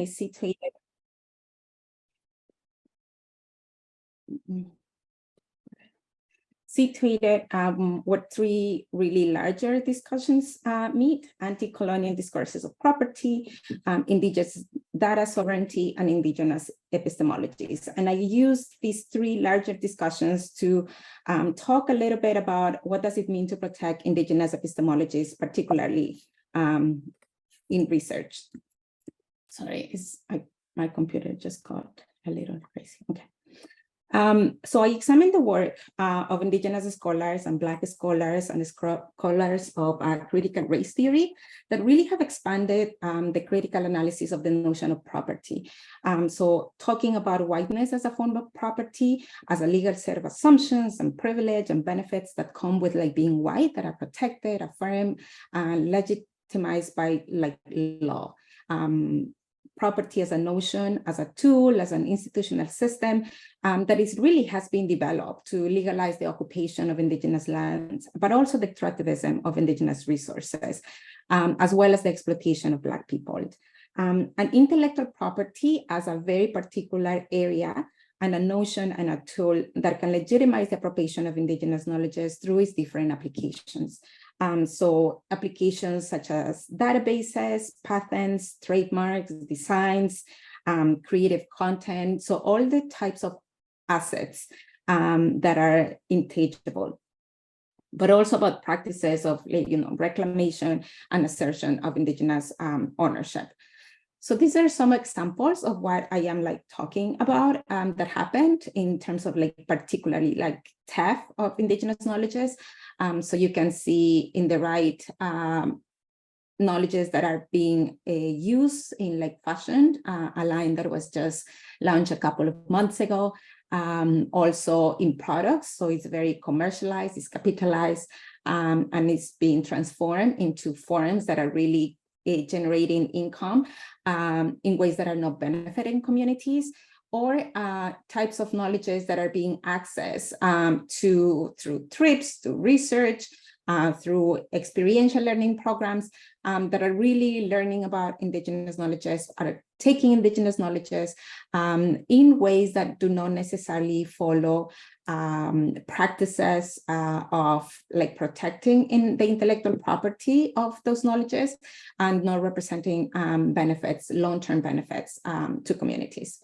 situated where three really larger discussions meet: anti-colonial discourses of property, indigenous data sovereignty, and indigenous epistemologies. And I used these three larger discussions to talk a little bit about what does it mean to protect indigenous epistemologies, particularly in research. Sorry, my computer just got a little crazy. Okay. So I examined the work of indigenous scholars and Black scholars and scholars of critical race theory that really have expanded the critical analysis of the notion of property. So talking about whiteness as a form of property, as a legal set of assumptions and privilege and benefits that come with like being white, that are protected, affirmed, and legitimized by like law. Property as a notion, as a tool, as an institutional system that really has been developed to legalize the occupation of indigenous lands, but also the extractivism of indigenous resources, as well as the exploitation of Black people. And intellectual property as a very particular area and a notion and a tool that can legitimize the appropriation of indigenous knowledges through its different applications. So applications such as databases, patents, trademarks, designs, creative content. So all the types of assets that are intangible, but also about practices of reclamation and assertion of indigenous ownership. So these are some examples of what I am like talking about that happened in terms of like particularly like theft of indigenous knowledges. So you can see in the right knowledges that are being used in like fashion, a line that was just launched a couple of months ago. Also in products, so it's very commercialized, it's capitalized, and it's being transformed into forms that are really generating income in ways that are not benefiting communities, or types of knowledges that are being accessed through trips, through research, through experiential learning programs that are really learning about indigenous knowledges, are taking indigenous knowledges in ways that do not necessarily follow practices of like protecting in the intellectual property of those knowledges and not representing benefits, long-term benefits to communities.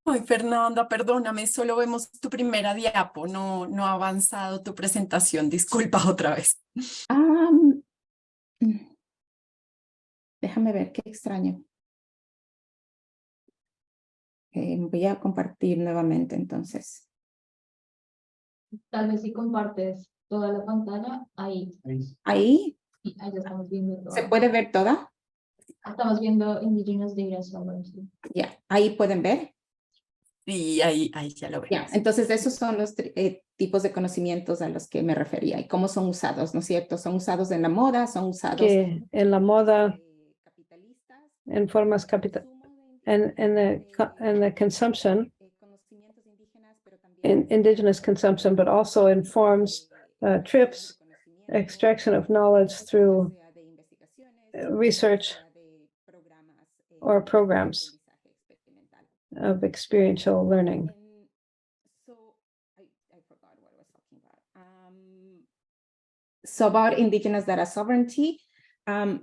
Ay, Fernanda, perdóname, solo vemos tu primera diapo, no ha avanzado tu presentación, disculpa otra vez. Déjame ver, qué extraño. Voy a compartir nuevamente entonces. Tal vez si compartes toda la pantalla, ahí. Ahí. Sí, ahí ya estamos viendo todo. ¿Se puede ver toda? Estamos viendo Indigenous Data Sovereignty. Ya, ahí pueden ver. Sí, ahí ya lo vemos. Ya, entonces esos son los tipos de conocimientos a los que me refería y cómo son usados, ¿no es cierto? Son usados en la moda, son usados en la moda, capitalistas, en formas capital, en the consumption, in indigenous consumption, but also in forms, trips, extraction of knowledge through research or programs of experiential learning. So I forgot what I was talking about. So about indigenous data sovereignty.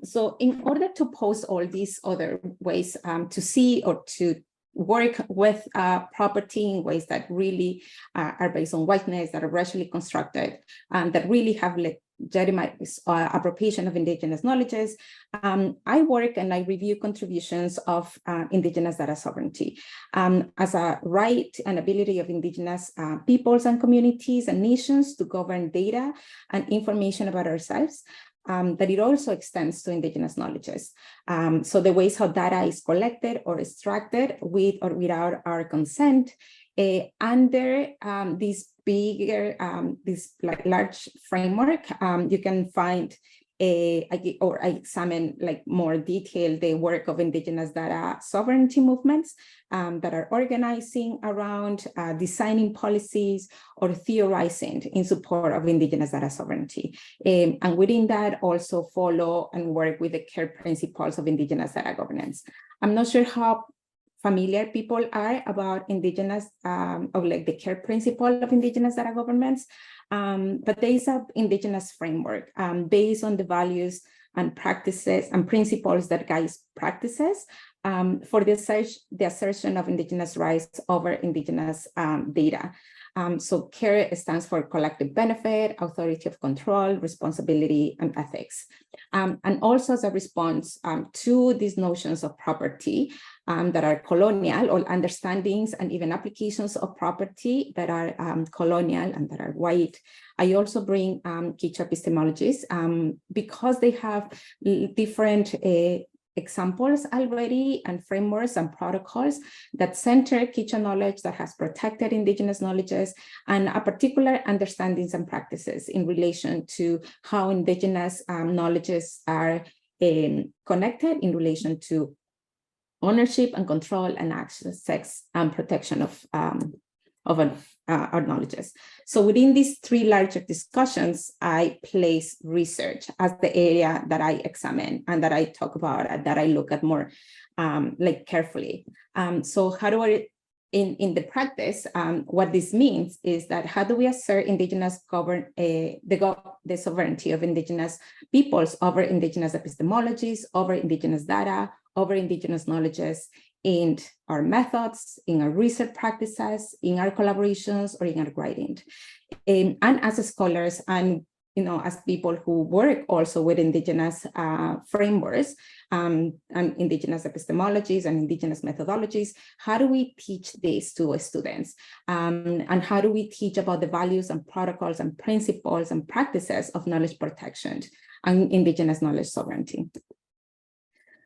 So in order to pose all these other ways to see or to work with property in ways that really are based on whiteness, that are racially constructed, that really have legitimate appropriation of indigenous knowledges, I work and I review contributions of indigenous data sovereignty as a right and ability of indigenous peoples and communities and nations to govern data and information about ourselves. That it also extends to indigenous knowledges. So the ways how data is collected or extracted with or without our consent under this bigger, this large framework, you can find I examine like more detail the work of indigenous data sovereignty movements that are organizing around designing policies or theorizing in support of indigenous data sovereignty. And within that also follow and work with the core principles of indigenous data governance. I'm not sure how familiar people are about indigenous, or like the care principle of indigenous data governments, but there is an indigenous framework based on the values and practices and principles that guide practices for the assertion of indigenous rights over indigenous data. So CARE stands for collective benefit, authority of control, responsibility, and ethics. And also as a response to these notions of property that are colonial, or understandings and even applications of property that are colonial and that are white. I also bring Quechua epistemologies because they have different examples already and frameworks and protocols that center Quechua knowledge that has protected indigenous knowledges and a particular understandings and practices in relation to how indigenous knowledges are connected in relation to ownership and control and access and protection of our knowledges. So within these three larger discussions, I place research as the area that I examine and that I talk about, that I look at more like carefully. So how do I, in the practice, what this means is that how do we assert indigenous the sovereignty of indigenous peoples over indigenous epistemologies, over indigenous data, over indigenous knowledges in our methods, in our research practices, in our collaborations, or in our writing. And as scholars and as people who work also with indigenous frameworks and indigenous epistemologies and indigenous methodologies, how do we teach this to students? And how do we teach about the values and protocols and principles and practices of knowledge protection and indigenous knowledge sovereignty?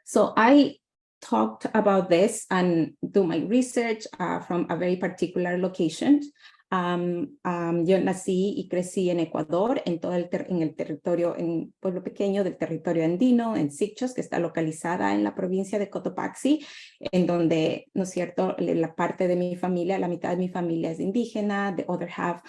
So I talked about this and do my research from a very particular location. Yo nací y crecí en Ecuador, en el territorio, en pueblo pequeño del territorio andino, en Sichos, que está localizada en la provincia de Cotopaxi, en donde, ¿no es cierto?, la parte de mi familia, la mitad de mi familia es indígena, the other half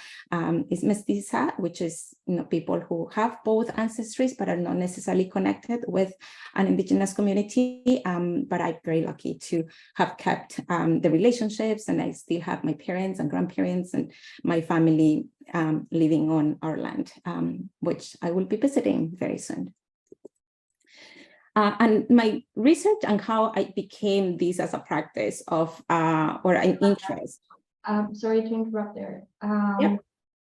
is mestiza, which is, people who have both ancestries but are not necessarily connected with an indigenous community. But I'm very lucky to have kept the relationships, and I still have my parents and grandparents and my family living on our land, which I will be visiting very soon. And my research and how I became this as a practice of or an interest. Sorry to interrupt there. Yeah.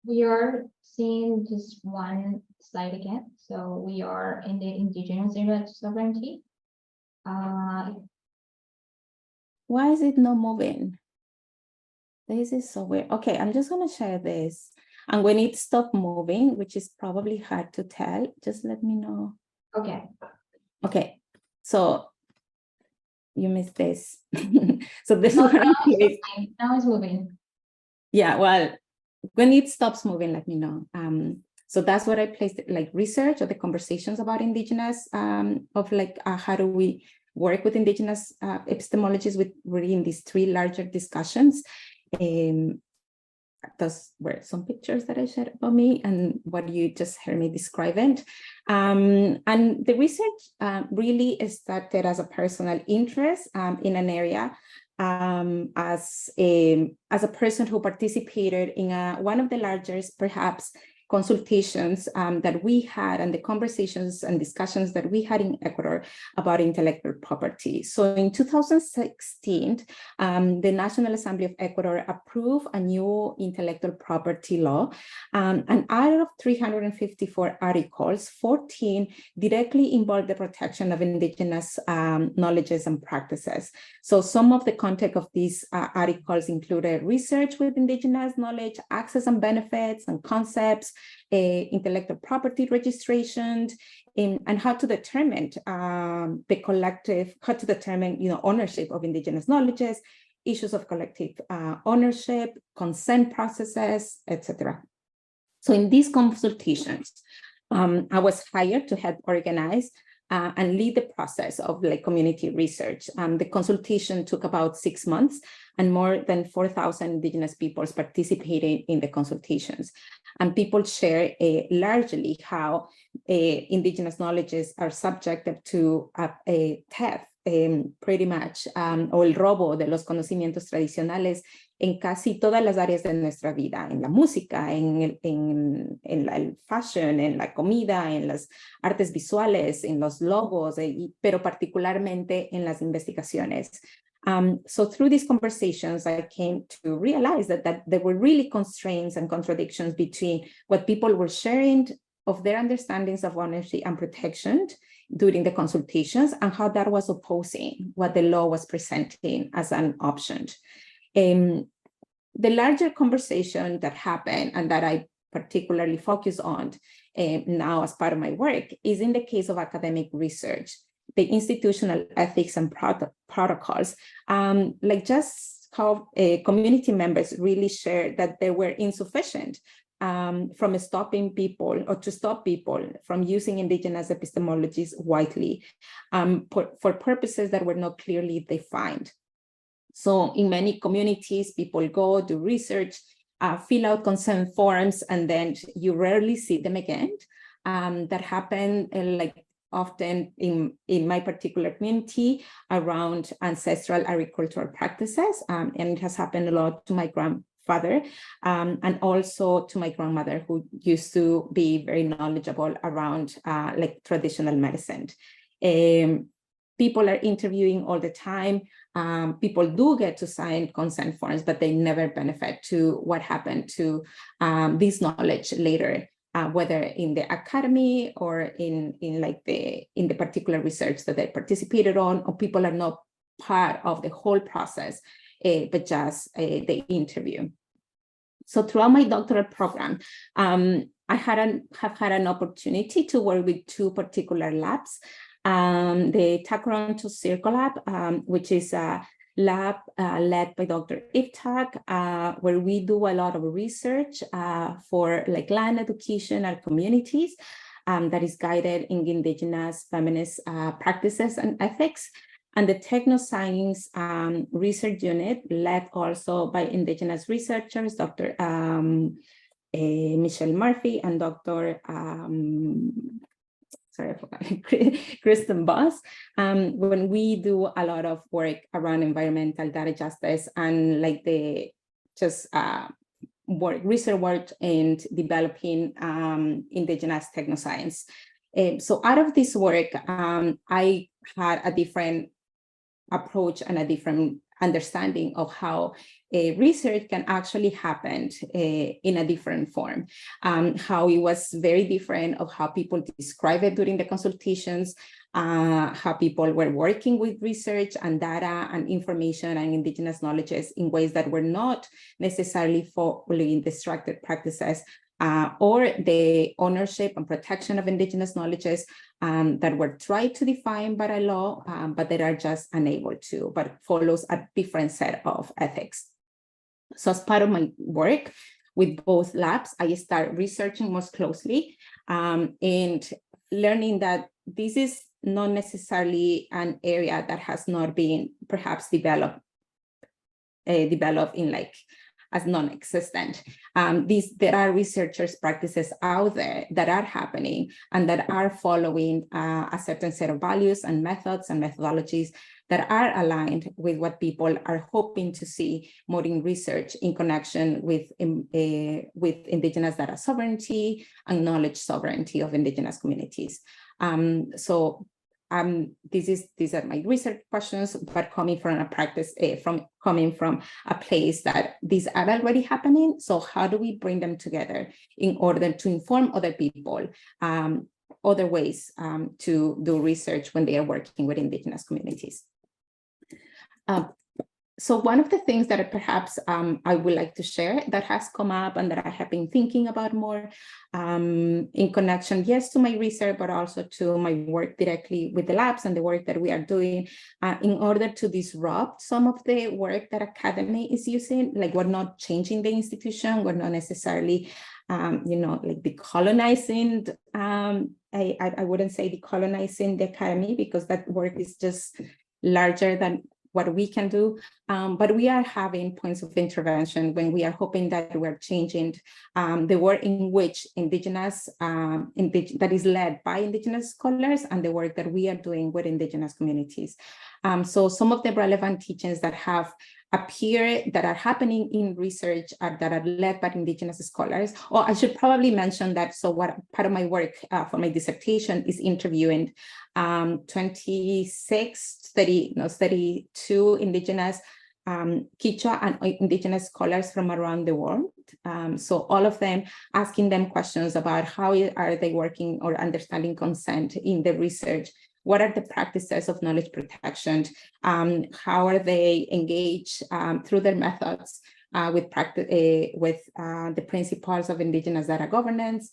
We are seeing just one slide again. So we are in the indigenous area sovereignty. Why is it not moving? This is so weird. Okay, I'm just going to share this. And when it stops moving, which is probably hard to tell, just let me know. Okay. Okay, so you missed this. So this No, is what now it's moving. Yeah, well, when it stops moving, let me know. So that's what I placed, like research or the conversations about indigenous, of like how do we work with indigenous epistemologies with really in these three larger discussions. Those were some pictures that I shared about me and what you just heard me describing. And the research really started as a personal interest in an area as a person who participated in one of the largest, perhaps, consultations that we had and the conversations and discussions that we had in Ecuador about intellectual property. So in 2016, the National Assembly of Ecuador approved a new intellectual property law. And out of 354 articles, 14 directly involved the protection of indigenous knowledges and practices. So some of the content of these articles included research with indigenous knowledge, access and benefits and concepts, intellectual property registration, and how to determine ownership of indigenous knowledges, issues of collective ownership, consent processes, etc. So in these consultations, I was hired to help organize and lead the process of like community research. The consultation took about 6 months and more than 4,000 indigenous peoples participated in the consultations. And people share largely how indigenous knowledges are subjected to a theft pretty much, o el robo de los conocimientos tradicionales en casi todas las áreas de nuestra vida, en la música, en el fashion, en la comida, en las artes visuales, en los logos, pero particularmente en las investigaciones. So through these conversations, I came to realize that there were really constraints and contradictions between what people were sharing of their understandings of ownership and protection during the consultations and how that was opposing what the law was presenting as an option. The larger conversation that happened and that I particularly focus on now as part of my work is in the case of academic research, the institutional ethics and protocols, like just how community members really shared that they were insufficient from stopping people or to stop people from using indigenous epistemologies widely for purposes that were not clearly defined. So in many communities, people go do research, fill out consent forms, and then you rarely see them again. That happened like often in my particular community around ancestral agricultural practices. And it has happened a lot to my grandfather and also to my grandmother, who used to be very knowledgeable around like traditional medicine. People are interviewing all the time. People do get to sign consent forms, but they never benefit to what happened to this knowledge later, whether in the academy or in the particular research that they participated on, or people are not part of the whole process, but just the interview. So throughout my doctoral program, I have had an opportunity to work with two particular labs. The Toronto Cerlac, which is a lab led by Dr. Iftak, where we do a lot of research for like land education and communities that is guided in indigenous feminist practices and ethics. And the Technoscience Research Unit, led also by indigenous researchers, Dr. Michelle Murphy and Dr. Sorry, I forgot, Kristen Boss, when we do a lot of work around environmental data justice and like the just research work and developing indigenous technoscience. So out of this work, I had a different approach and a different understanding of how research can actually happen in a different form, how it was very different of how people describe it during the consultations, how people were working with research and data and information and indigenous knowledges in ways that were not necessarily following the structured practices or the ownership and protection of indigenous knowledges that were tried to define by a law, but that are just unable to, but follows a different set of ethics. So as part of my work with both labs, I start researching most closely and learning that this is not necessarily an area that has not been perhaps developed in like as non-existent. There are researchers' practices out there that are happening and that are following a certain set of values and methods and methodologies that are aligned with what people are hoping to see more in research in connection with indigenous data sovereignty and knowledge sovereignty of indigenous communities. These are my research questions, but coming from a practice, coming from a place that these are already happening. So how do we bring them together in order to inform other people, other ways to do research when they are working with indigenous communities? So one of the things that perhaps I would like to share that has come up and that I have been thinking about more in connection, yes, to my research, but also to my work directly with the labs and the work that we are doing in order to disrupt some of the work that academy is using. Like, we're not changing the institution, we're not necessarily, like decolonizing. I wouldn't say decolonizing the academy, because that work is just larger than what we can do, but we are having points of intervention when we are hoping that we're changing the work in which Indigenous, that is led by Indigenous scholars, and the work that we are doing with Indigenous communities. So some of the relevant teachings that have appeared, that are happening in research, that are led by Indigenous scholars. Or I should probably mention that, so what part of my work for my dissertation is interviewing 32 Indigenous Quechua and Indigenous scholars from around the world. So all of them, asking them questions about how are they working or understanding consent in the research. What are the practices of knowledge protection? How are they engaged through their methods with the principles of Indigenous data governance?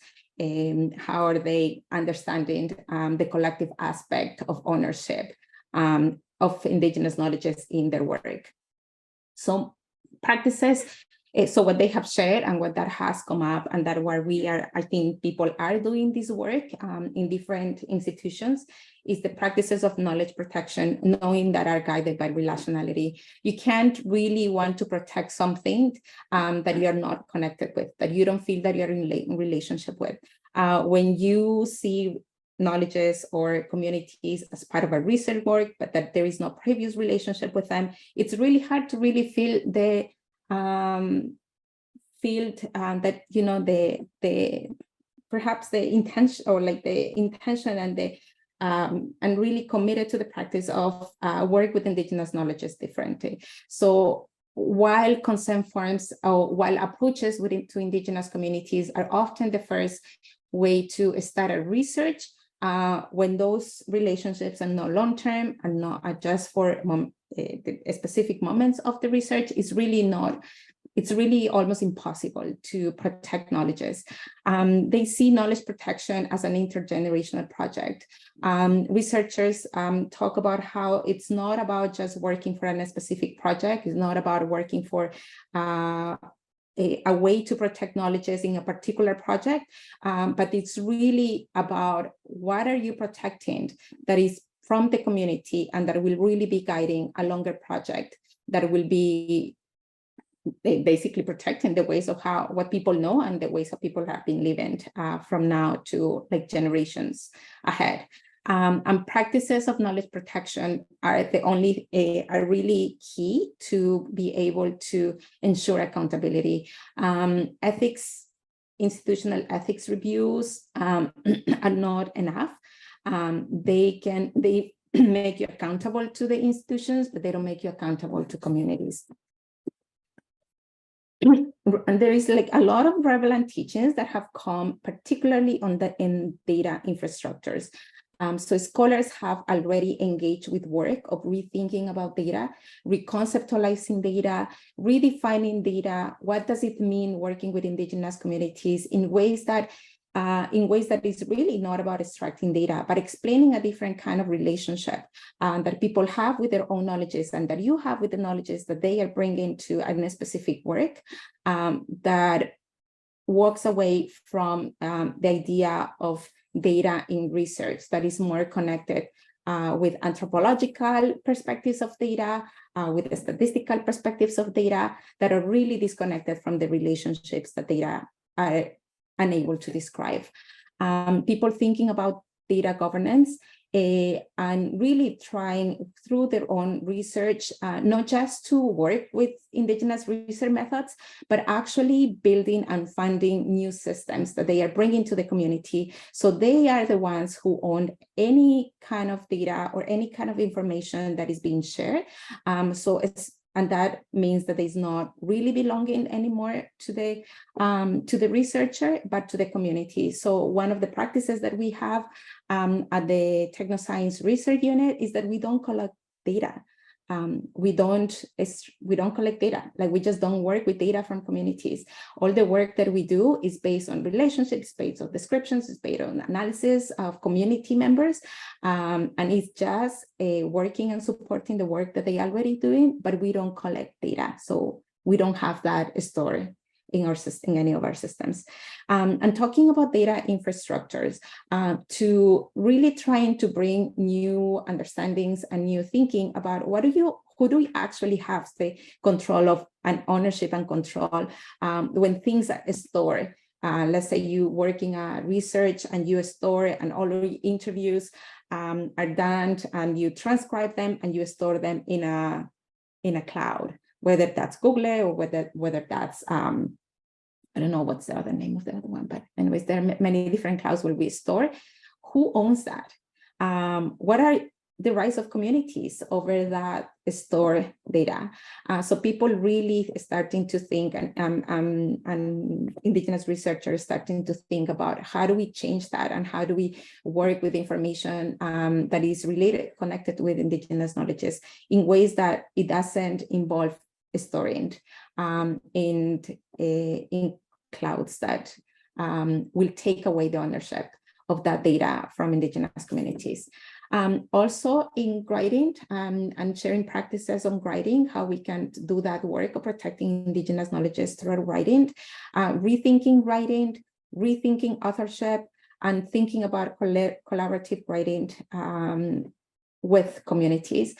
How are they understanding the collective aspect of ownership of Indigenous knowledges in their work? So practices, so what they have shared and what that has come up, and that where we are, I think people are doing this work in different institutions, is the practices of knowledge protection, knowing that are guided by relationality. You can't really want to protect something that you are not connected with, that you don't feel that you're in relationship with. When you see knowledges or communities as part of a research work, but that there is no previous relationship with them, it's really hard to really feel the that, you know, the perhaps the intention, or like the intention and the and really committed to the practice of work with Indigenous knowledges differently. So while consent forms, or while approaches to Indigenous communities are often the first way to start a research, when those relationships are not long-term and not just for specific moments of the research, it's really almost impossible to protect knowledges. They see knowledge protection as an intergenerational project. Researchers talk about how it's not about just working for a specific project. It's not about working for a way to protect knowledges in a particular project, but it's really about what are you protecting that is from the community and that will really be guiding a longer project that will be basically protecting the ways of what people know and the ways that people have been living from now to like generations ahead. And practices of knowledge protection are really key to be able to ensure accountability. Ethics, institutional ethics reviews are not enough. They make you accountable to the institutions, but they don't make you accountable to communities. And there is like a lot of relevant teachings that have come, particularly in data infrastructures. So scholars have already engaged with work of rethinking about data, reconceptualizing data, redefining data. What does it mean working with Indigenous communities in ways that is really not about extracting data, but explaining a different kind of relationship that people have with their own knowledges and that you have with the knowledges that they are bringing to a specific work that walks away from the idea of data in research that is more connected with anthropological perspectives of data, with the statistical perspectives of data that are really disconnected from the relationships that data are unable to describe. People thinking about data governance and really trying through their own research, not just to work with Indigenous research methods, but actually building and funding new systems that they are bringing to the community. So they are the ones who own any kind of data or any kind of information that is being shared. And that means that it's not really belonging anymore to the researcher, but to the community. So one of the practices that we have at the Technoscience Research Unit is that we don't collect data. We don't collect data. Like we just don't work with data from communities. All the work that we do is based on relationships, based on descriptions, it's based on analysis of community members. And it's just working and supporting the work that they are already doing, but we don't collect data. So we don't have that story in our system, in any of our systems. And talking about data infrastructures, to really trying to bring new understandings and new thinking about what do you who do we actually have the control of and ownership and control when things are stored? Let's say you working at research and you store and all of your interviews are done and you transcribe them and you store them in a cloud, whether that's Google or whether that's I don't know what's the other name of the other one, but anyways, there are many different clouds where we store. Who owns that? What are the rights of communities over that store data? So people really starting to think, and Indigenous researchers starting to think about how do we change that and how do we work with information that is related, connected with Indigenous knowledges in ways that it doesn't involve storing in clouds that will take away the ownership of that data from Indigenous communities. Also in writing and sharing practices on writing, how we can do that work of protecting Indigenous knowledges through writing, rethinking writing, rethinking authorship, and thinking about collaborative writing with communities.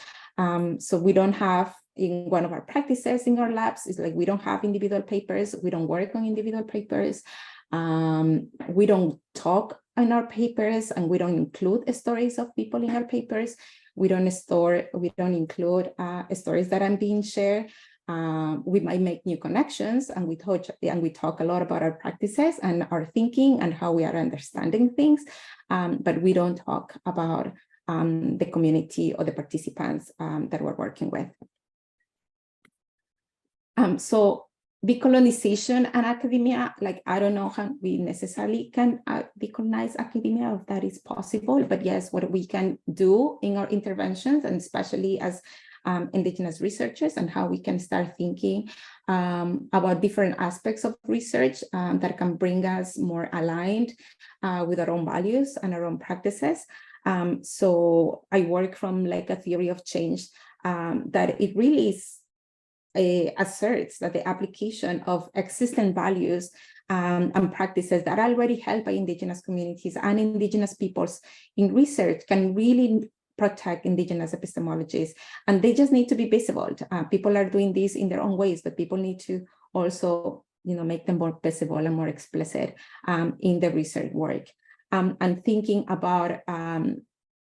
So we don't have, in one of our practices in our labs, is like we don't have individual papers, we don't work on individual papers, we don't talk in our papers, and we don't include stories of people in our papers. We don't include stories that are being shared. We might make new connections, and we talk a lot about our practices and our thinking and how we are understanding things, but we don't talk about the community or the participants that we're working with. So decolonization and academia, like, I don't know how we necessarily can decolonize academia, if that is possible, but yes, what we can do in our interventions, and especially as Indigenous researchers, and how we can start thinking about different aspects of research that can bring us more aligned with our own values and our own practices. So I work from like a theory of change that it really is asserts that the application of existing values and practices that are already held by Indigenous communities and Indigenous peoples in research can really protect Indigenous epistemologies, and they just need to be visible. People are doing this in their own ways, but people need to also, make them more visible and more explicit in the research work. And thinking about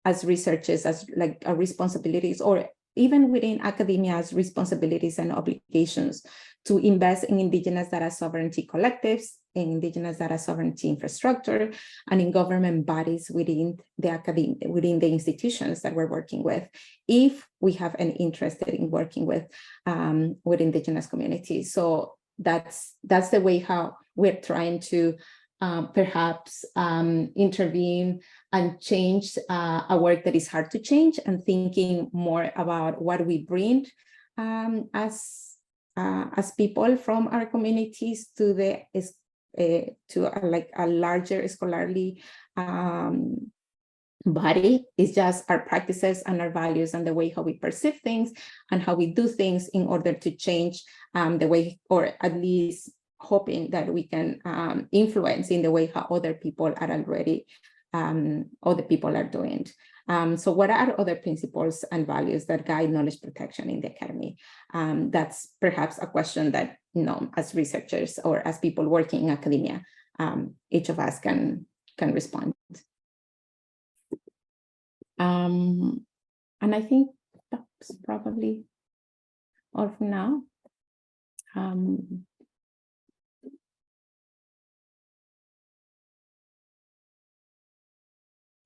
as researchers as like our responsibilities, or even within academia's responsibilities and obligations to invest in Indigenous data sovereignty collectives, in Indigenous data sovereignty infrastructure, and in government bodies within the academia, within the institutions that we're working with, if we have an interest in working with Indigenous communities. So that's the way how we're trying to perhaps intervene and change a work that is hard to change, and thinking more about what we bring as people from our communities to a larger scholarly body. Is just our practices and our values and the way how we perceive things and how we do things in order to change the way, or at least hoping that we can influence in the way how other people are already, other people are doing. So what are other principles and values that guide knowledge protection in the academy? That's perhaps a question that, as researchers or as people working in academia, each of us can respond. And I think that's probably all for now.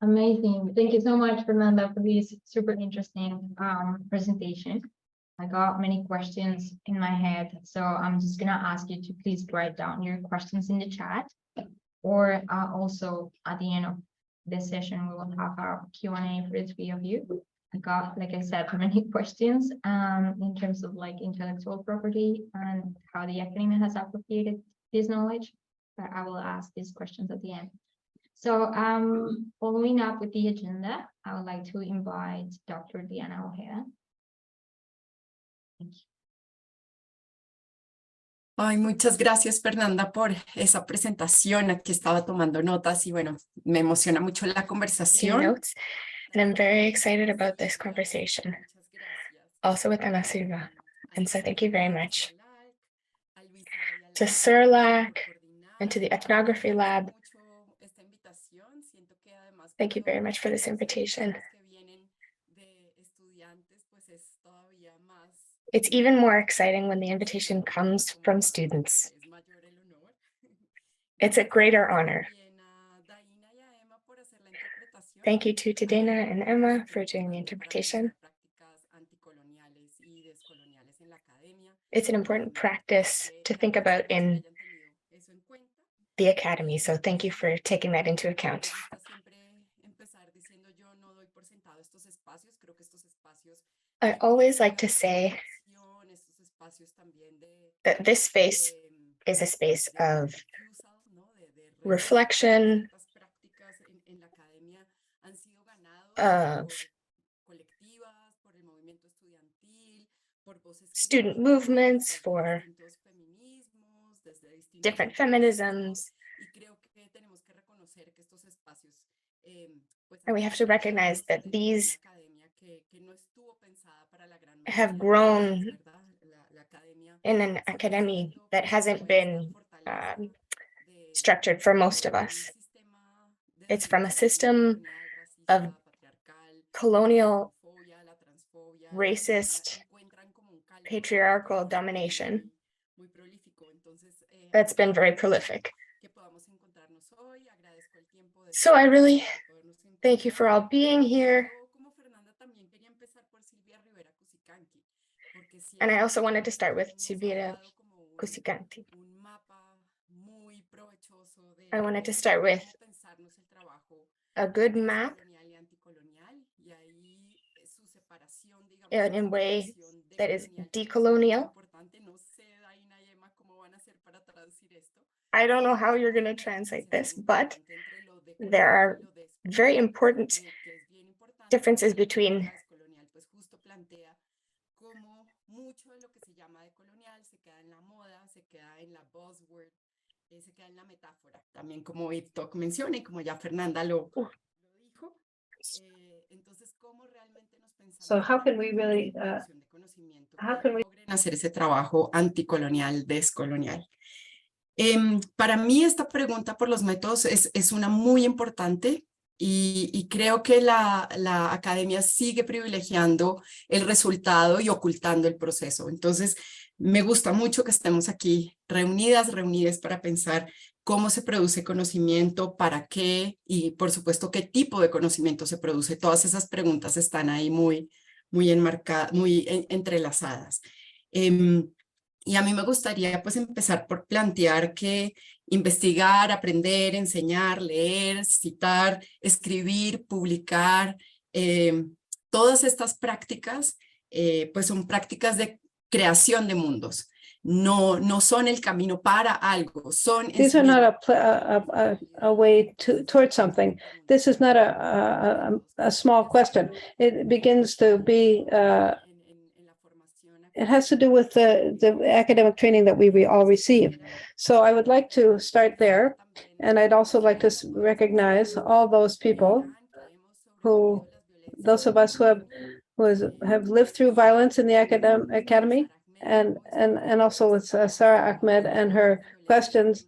Amazing. Thank you so much, Fernanda, for this super interesting presentation. I got many questions in my head, so I'm just gonna ask you to please write down your questions in the chat, or also at the end of this session, we will have our Q&A for the three of you. I got, like I said, many questions in terms of like intellectual property and how the academia has appropriated this knowledge, but I will ask these questions at the end. So following up with the agenda, I would like to invite Dr. Diana Ojeda. Thank you. Ay, muchas gracias, Fernanda, por esa presentación. Aquí estaba tomando notas y bueno, me emociona mucho la conversación. Notes, and I'm very excited about this conversation. also with Ana Silva. And so thank you very much to Cerlac and to the Ethnography Lab. Thank you very much for this invitation. It's even more exciting when the invitation comes from students. It's a greater honor. Thank you to Dana and Emma for doing the interpretation. It's an important practice to think about in the academy, so thank you for taking that into account. I always like to say that this space is a space of reflection, of student movements, for different feminisms. And we have to recognize that these have grown in an academy that hasn't been structured for most of us. It's from a system of colonial, racist, patriarchal domination that's been very prolific. So I really thank you for all being here. And I also wanted to start with Silvia Cusicanti. I wanted to start with a good map in a way that is decolonial. I don't know how you're going to translate this, but there are very important differences between También como Iptok menciona y como ya Fernanda lo dijo. So how can we really, hacer ese trabajo anticolonial, descolonial? Para mí esta pregunta por los métodos es una muy importante y creo que la academia sigue privilegiando el resultado y ocultando el proceso. Entonces, me gusta mucho que estemos aquí reunidas para pensar cómo se produce conocimiento, para qué y, por supuesto, qué tipo de conocimiento se produce. Todas esas preguntas están ahí muy enmarcadas, muy entrelazadas. Y a mí me gustaría pues empezar por plantear que investigar, aprender, enseñar, leer, citar, escribir, publicar, todas estas prácticas pues son prácticas de creación de mundos. No son el camino para algo, son... These are not a way towards something. This is not a small question. It begins to be, it has to do with the academic training that we all receive. So I would like to start there. And I'd also like to recognize all those people who, those of us who have lived through violence in the academy, and also with Sarah Ahmed and her questions,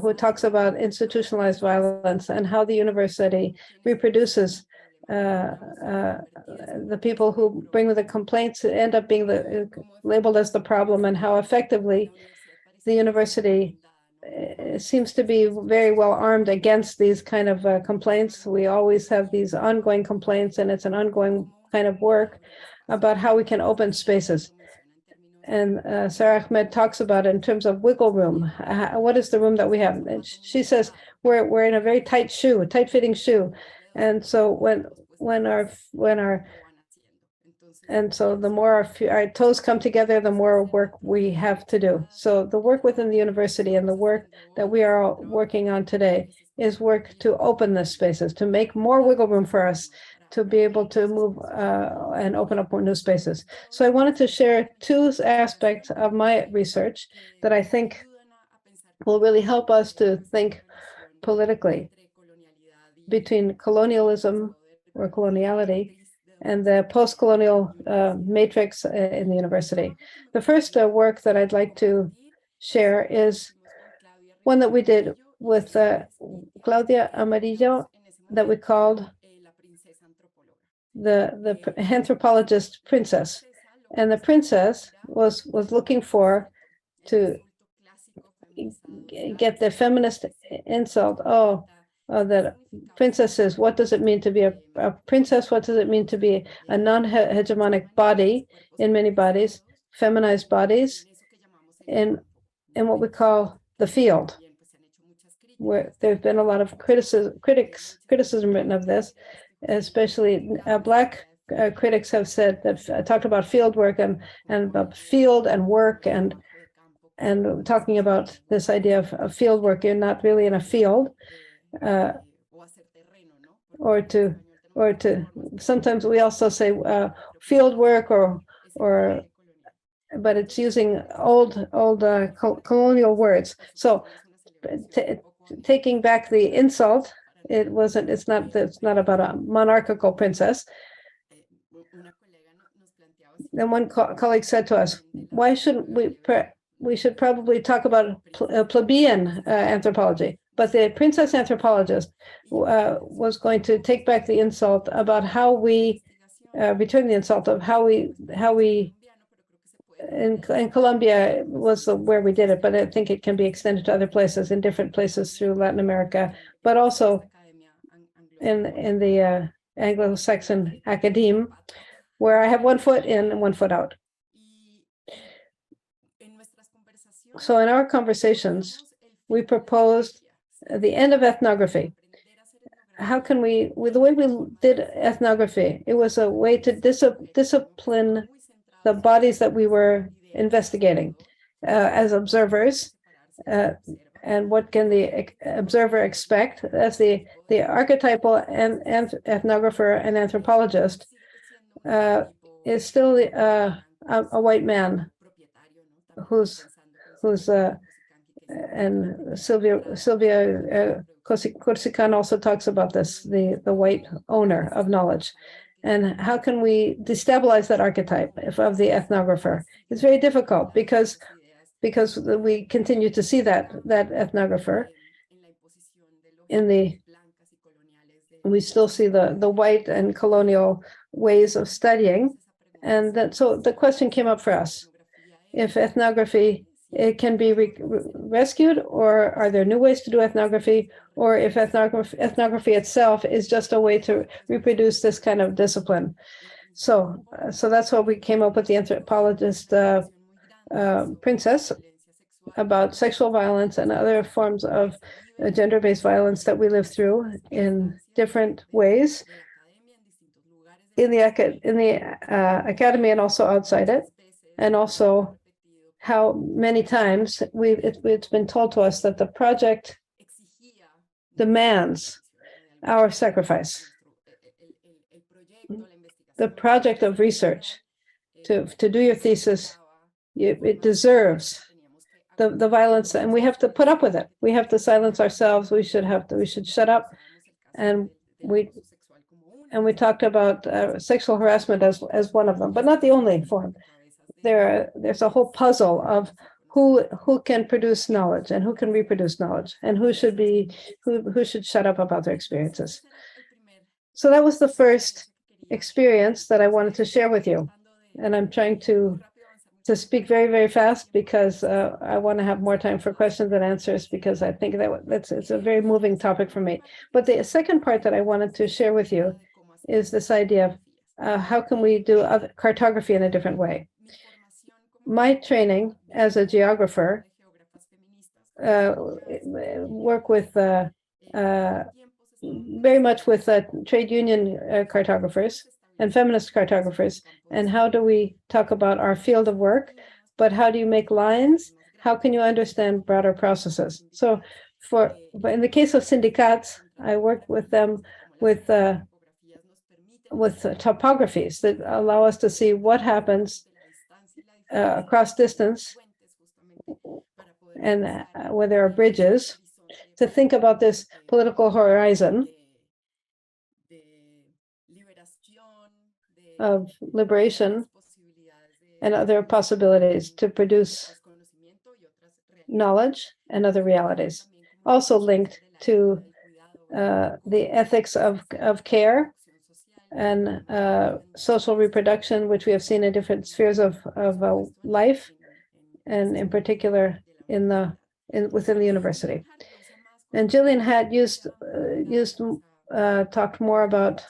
who talks about institutionalized violence and how the university reproduces the people who bring the complaints end up being labeled as the problem, and how effectively the university seems to be very well armed against these kind of complaints. We always have these ongoing complaints, and it's an ongoing kind of work about how we can open spaces. And Sarah Ahmed talks about it in terms of wiggle room. What is the room that we have? And she says we're in a very tight shoe, a tight-fitting shoe. And so the more our toes come together, the more work we have to do. So the work within the university and the work that we are all working on today is work to open the spaces, to make more wiggle room for us, to be able to move and open up more new spaces. So I wanted to share two aspects of my research that I think will really help us to think politically between colonialism or coloniality the postcolonial matrix in the university. The first work that I'd like to share is one that we did with Claudia Amarillo that we called the anthropologist princess. And the princess was looking to get the feminist insult. That princesses, what does it mean to be a princess? What does it mean to be a non-hegemonic body in many bodies, feminized bodies, in what we call the field, where there's been a lot of criticism written of this, especially Black critics have said that talked about field work and about field and work and talking about this idea of field work. You're not really in a field, or to sometimes we also say field work or but it's using old colonial words. So taking back the insult, it's not about a monarchical princess. Then one colleague said to us, why shouldn't we should probably talk about plebeian anthropology. But the princess anthropologist was going to take back the insult about how we return the insult of how we in Colombia was where we did it, but I think it can be extended to other places, in different places through Latin America, but also in the Anglo-Saxon academe, where I have one foot in and one foot out. So in our conversations, we proposed the end of ethnography. How can the way we did ethnography, it was a way to discipline the bodies that we were investigating as observers, and what can the observer expect as the archetypal and ethnographer and anthropologist is still a white man who's and Sylvia Corsican also talks about this, the white owner of knowledge. And how can we destabilize that archetype of the ethnographer? It's very difficult because we continue to see that ethnographer we still see the white and colonial ways of studying. And so the question came up for us, if ethnography, it can be rescued, or are there new ways to do ethnography, or if ethnography itself is just a way to reproduce this kind of discipline. So that's why we came up with the anthropologist princess, about sexual violence and other forms of gender-based violence that we live through in different ways in the academy and also outside it, and also how many times it's been told to us that the project demands our sacrifice. The project of research, to do your thesis, it deserves the violence, and we have to put up with it. We have to silence ourselves. We should shut up, and we talked about sexual harassment as one of them, but not the only form. There's a whole puzzle of who can produce knowledge and who can reproduce knowledge, and who should shut up about their experiences. So that was the first experience that I wanted to share with you, and I'm trying to speak very, very fast because I want to have more time for questions and answers, because I think it's a very moving topic for me. But the second part that I wanted to share with you is this idea of how can we do cartography in a different way. My training as a geographer work with very much with trade union cartographers and feminist cartographers, and how do we talk about our field of work, but how do you make lines? How can you understand broader processes? So but in the case of syndicats, I work with them with topographies that allow us to see what happens across distance, and where there are bridges, to think about this political horizon of liberation and other possibilities to produce knowledge and other realities, also linked to the ethics of care and social reproduction, which we have seen in different spheres of life, and in particular within the university. And Jillian had talked more about,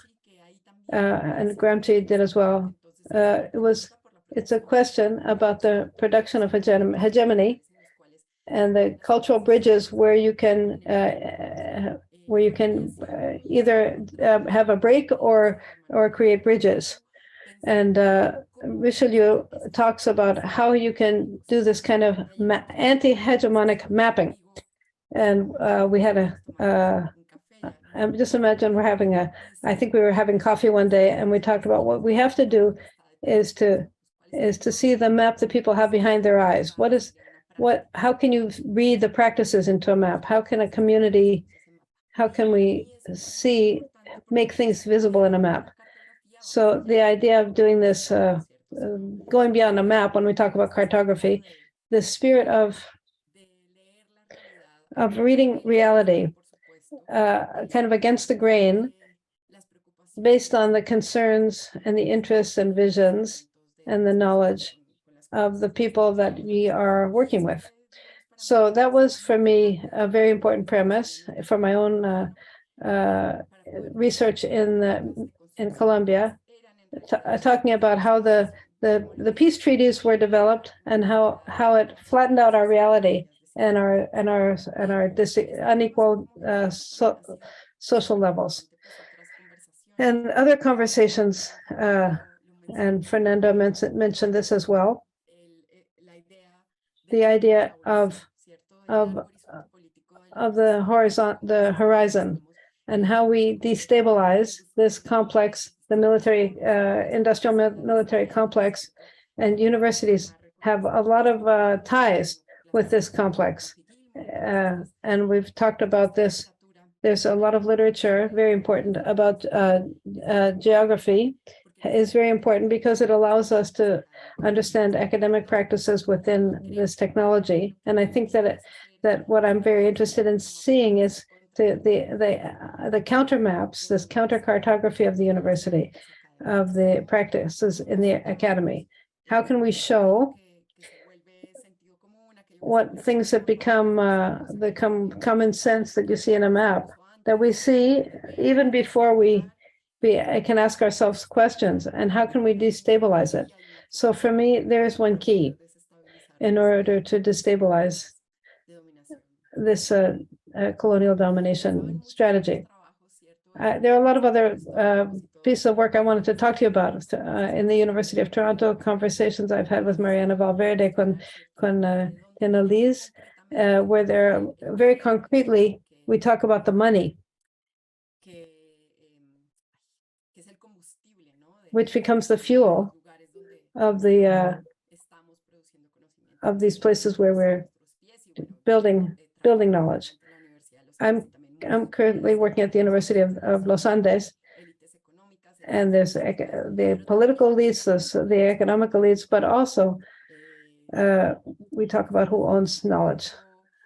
and Gramsci did as well. It's a question about the production of hegemony and the cultural bridges where you can either have a break or create bridges. And Richelieu talks about how you can do this kind of anti-hegemonic mapping. And we had just imagine I think we were having coffee one day, and we talked about what we have to do is to see the map that people have behind their eyes. How can you read the practices into a map? How can we make things visible in a map? So the idea of doing this, going beyond a map when we talk about cartography, the spirit of reading reality, kind of against the grain, based on the concerns and the interests and visions and the knowledge of the people that we are working with. So that was, for me, a very important premise for my own research in Colombia, talking about how the peace treaties were developed and how it flattened out our reality and our unequal social levels. And other conversations, and Fernando mentioned this as well, the idea of the horizon and how we destabilize this complex, the industrial military complex, and universities have a lot of ties with this complex. And we've talked about this. There's a lot of literature, very important, about geography is very important because it allows us to understand academic practices within this technology. And I think that what I'm very interested in seeing is the counter maps, this counter cartography of the university, of the practices in the academy. How can we show what things that become common sense that you see in a map, that we see even before we can ask ourselves questions, and how can we destabilize it? So for me, there's one key in order to destabilize this colonial domination strategy. There are a lot of other pieces of work I wanted to talk to you about in the University of Toronto, conversations I've had with Mariana Valverde con Elise, where they're very concretely, we talk about the money, which becomes the fuel of these places where we're building knowledge. I'm currently working at the University of Los Andes, and there's the political elites, the economic elites, but also we talk about who owns knowledge,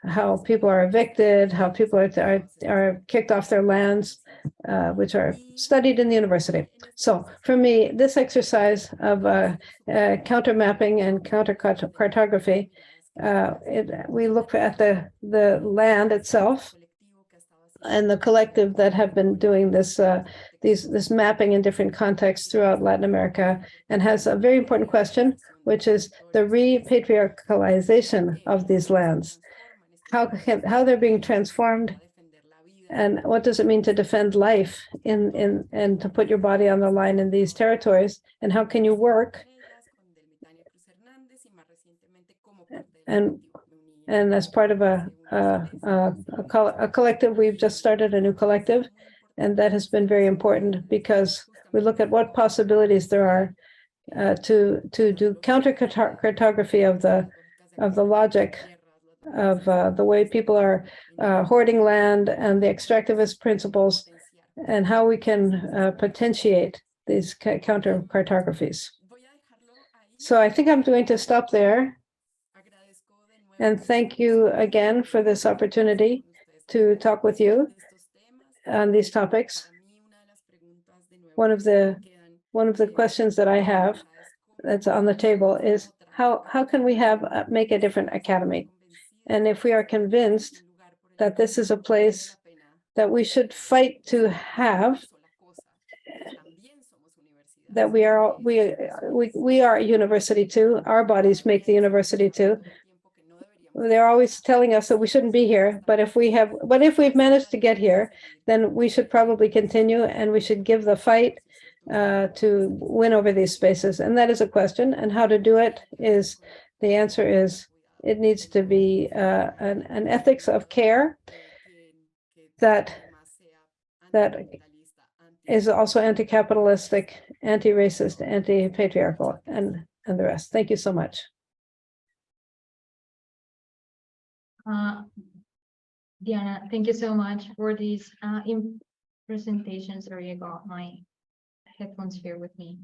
how people are evicted, how people are kicked off their lands, which are studied in the university. So for me, this exercise of counter mapping and counter cartography, we look at the land itself and the collective that have been doing this mapping in different contexts throughout Latin America, and has a very important question, which is the repatriarchalization of these lands. How they're being transformed, and what does it mean to defend life and to put your body on the line in these territories, and how can you work? And as part of a collective, we've just started a new collective, and that has been very important because we look at what possibilities there are to do counter cartography of the logic of the way people are hoarding land and the extractivist principles, and how we can potentiate these counter cartographies. So I think I'm going to stop there. And thank you again for this opportunity to talk with you on these topics. One of the questions that I have that's on the table is how can we make a different academy? And if we are convinced that this is a place that we should fight to have, that we are a university too, our bodies make the university too. They're always telling us that we shouldn't be here, but if we've managed to get here, then we should probably continue, and we should give the fight to win over these spaces. And that is a question. And how to do it is, the answer is, it needs to be an ethics of care that is also anti-capitalistic, anti-racist, anti-patriarchal, and the rest. Thank you so much. Diana, thank you so much for these presentations. Sorry, I got my headphones here with me.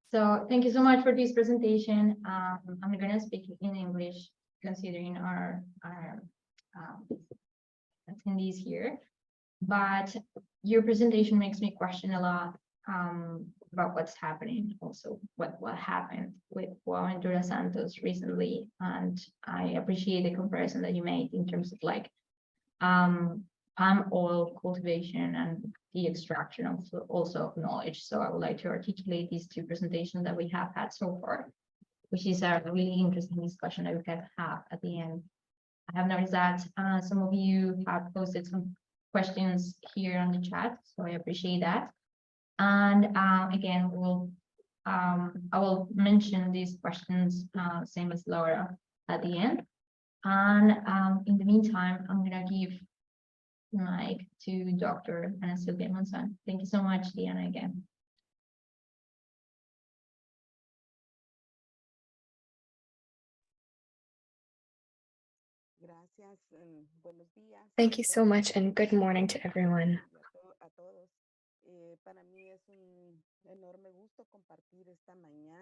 So thank you so much for this presentation. I'm going to speak in English, considering our attendees here. But your presentation makes me question a lot about what's happening, also what happened with Buenaventura Santos recently. And I appreciate the comparison that you made in terms of like palm oil cultivation and the extraction of also of knowledge. So I would like to articulate these two presentations that we have had so far, which is a really interesting discussion that we can have at the end. I have noticed that some of you have posted some questions here on the chat, so I appreciate that. And again, I will mention these questions, same as Laura, at the end. And in the meantime, I'm gonna give the mic to Dr. Ana Silvia Monzon. Thank you so much, Diana, again. Thank you so much, and good morning to everyone.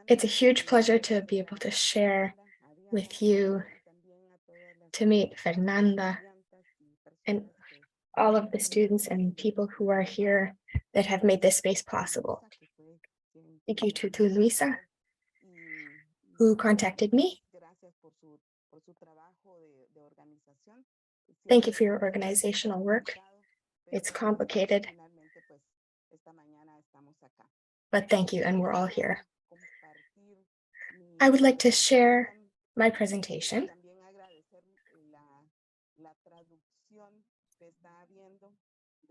It's a huge pleasure to be able to share with you, to meet Fernanda and all of the students and people who are here that have made this space possible. Thank you to Luisa, who contacted me. Thank you for your organizational work. It's complicated, but thank you, and we're all here. I would like to share my presentation.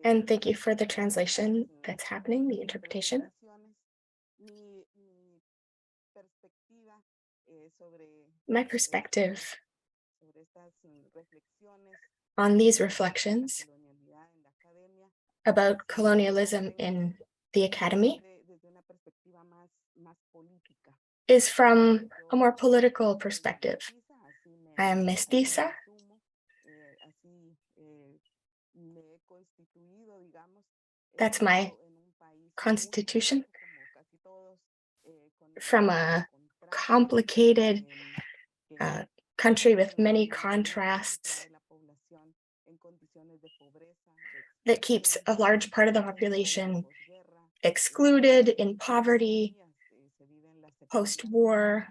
And thank you for the translation that's happening, the interpretation. My perspective on these reflections about colonialism in the academy is from a more political perspective. I am mestiza. That's my constitution, from a complicated country with many contrasts that keeps a large part of the population excluded, in poverty, post-war,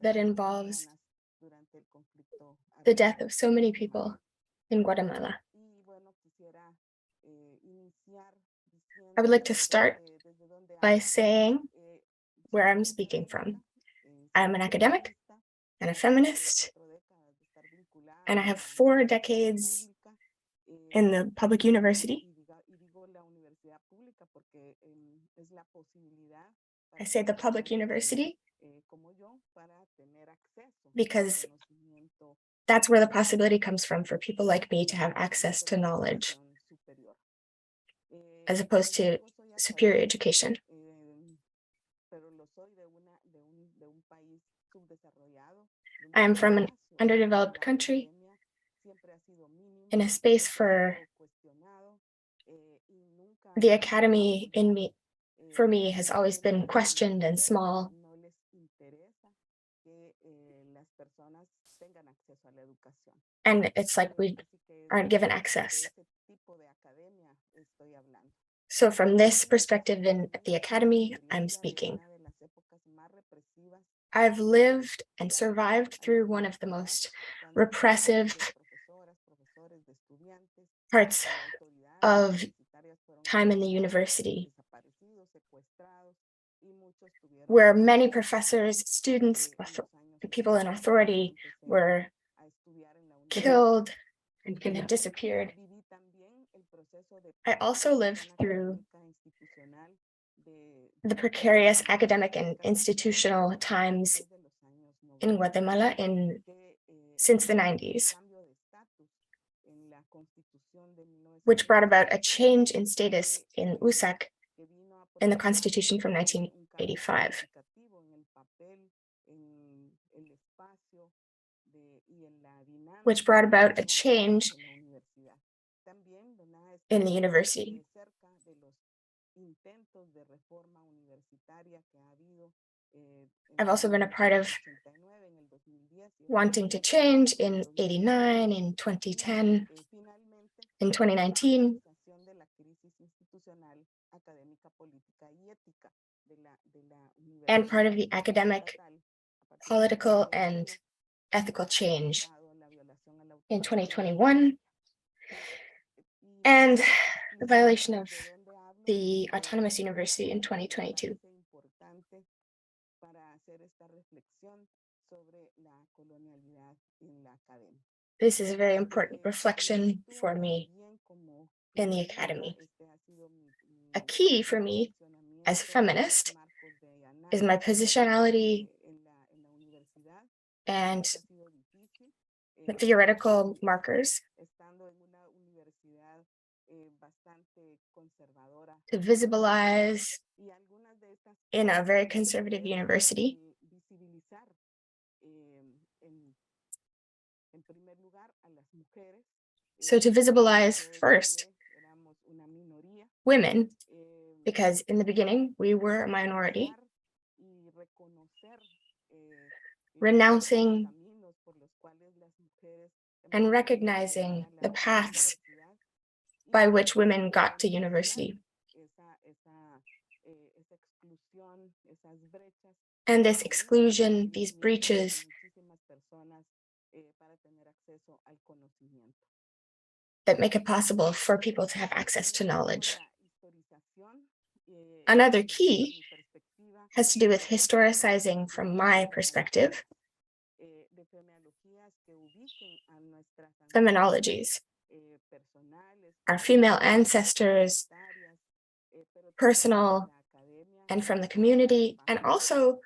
that involves the death of so many people in Guatemala. I would like to start by saying where I'm speaking from. I'm an academic and a feminist, and I have 4 decades in the public university. I say the public university because that's where the possibility comes from for people like me to have access to knowledge, as opposed to superior education. I am from an underdeveloped country in a space for the academy for me has always been questioned and small. And it's like we aren't given access. So from this perspective in the academy, I'm speaking. I've lived and survived through one of the most repressive parts of time in the university, where many professors, students, people in authority were killed and disappeared. I also lived through the precarious academic and institutional times in Guatemala since the 90s, which brought about a change in status in USAC in the Constitution from 1985. Which brought about a change in the university. I've also been a part of wanting to change in '89, in 2010, in 2019. And part of the academic, political, and ethical change in 2021, and the violation of the autonomous university in 2022. This is a very important reflection for me in the academy. A key for me as a feminist is my positionality and the theoretical markers to visibilize in a very conservative university So to visibilize first women, because in the beginning we were a minority, renouncing and recognizing the paths by which women got to university. And this exclusion, these breaches, that make it possible for people to have access to knowledge. Another key has to do with historicizing from my perspective, feminologies, our female ancestors, personal and from the community, and also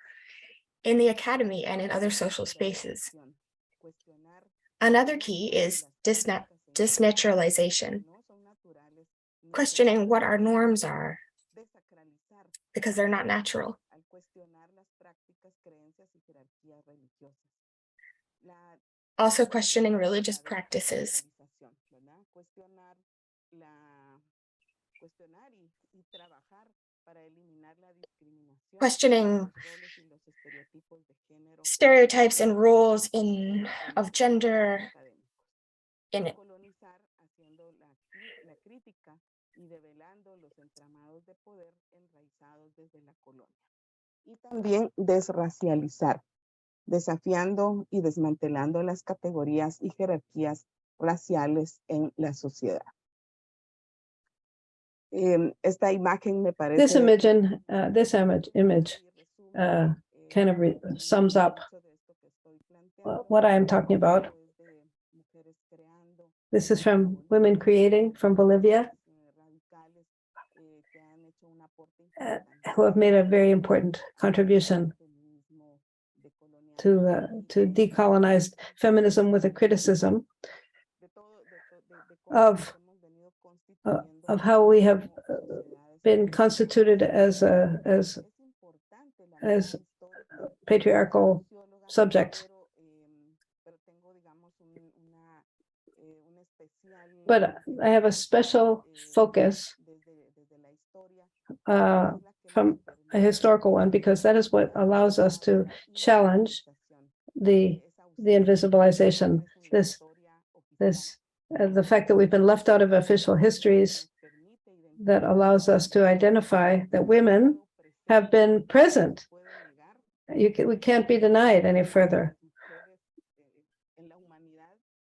in the academy and in other social spaces. Another key is disnaturalization, questioning what our norms are, because they're not natural. Also questioning religious practices. Questioning stereotypes and roles of gender in it. Y también desracializar, desafiando y desmantelando las categorías y jerarquías raciales en la sociedad. Esta imagen me parece. This image kind of sums up what I am talking about. This is from Women Creating from Bolivia, who have made a very important contribution to decolonized feminism with a criticism of how we have been constituted as patriarchal subjects. But I have a special focus from a historical one, because that is what allows us to challenge the invisibilization, the fact that we've been left out of official histories, that allows us to identify that women have been present. We can't be denied any further.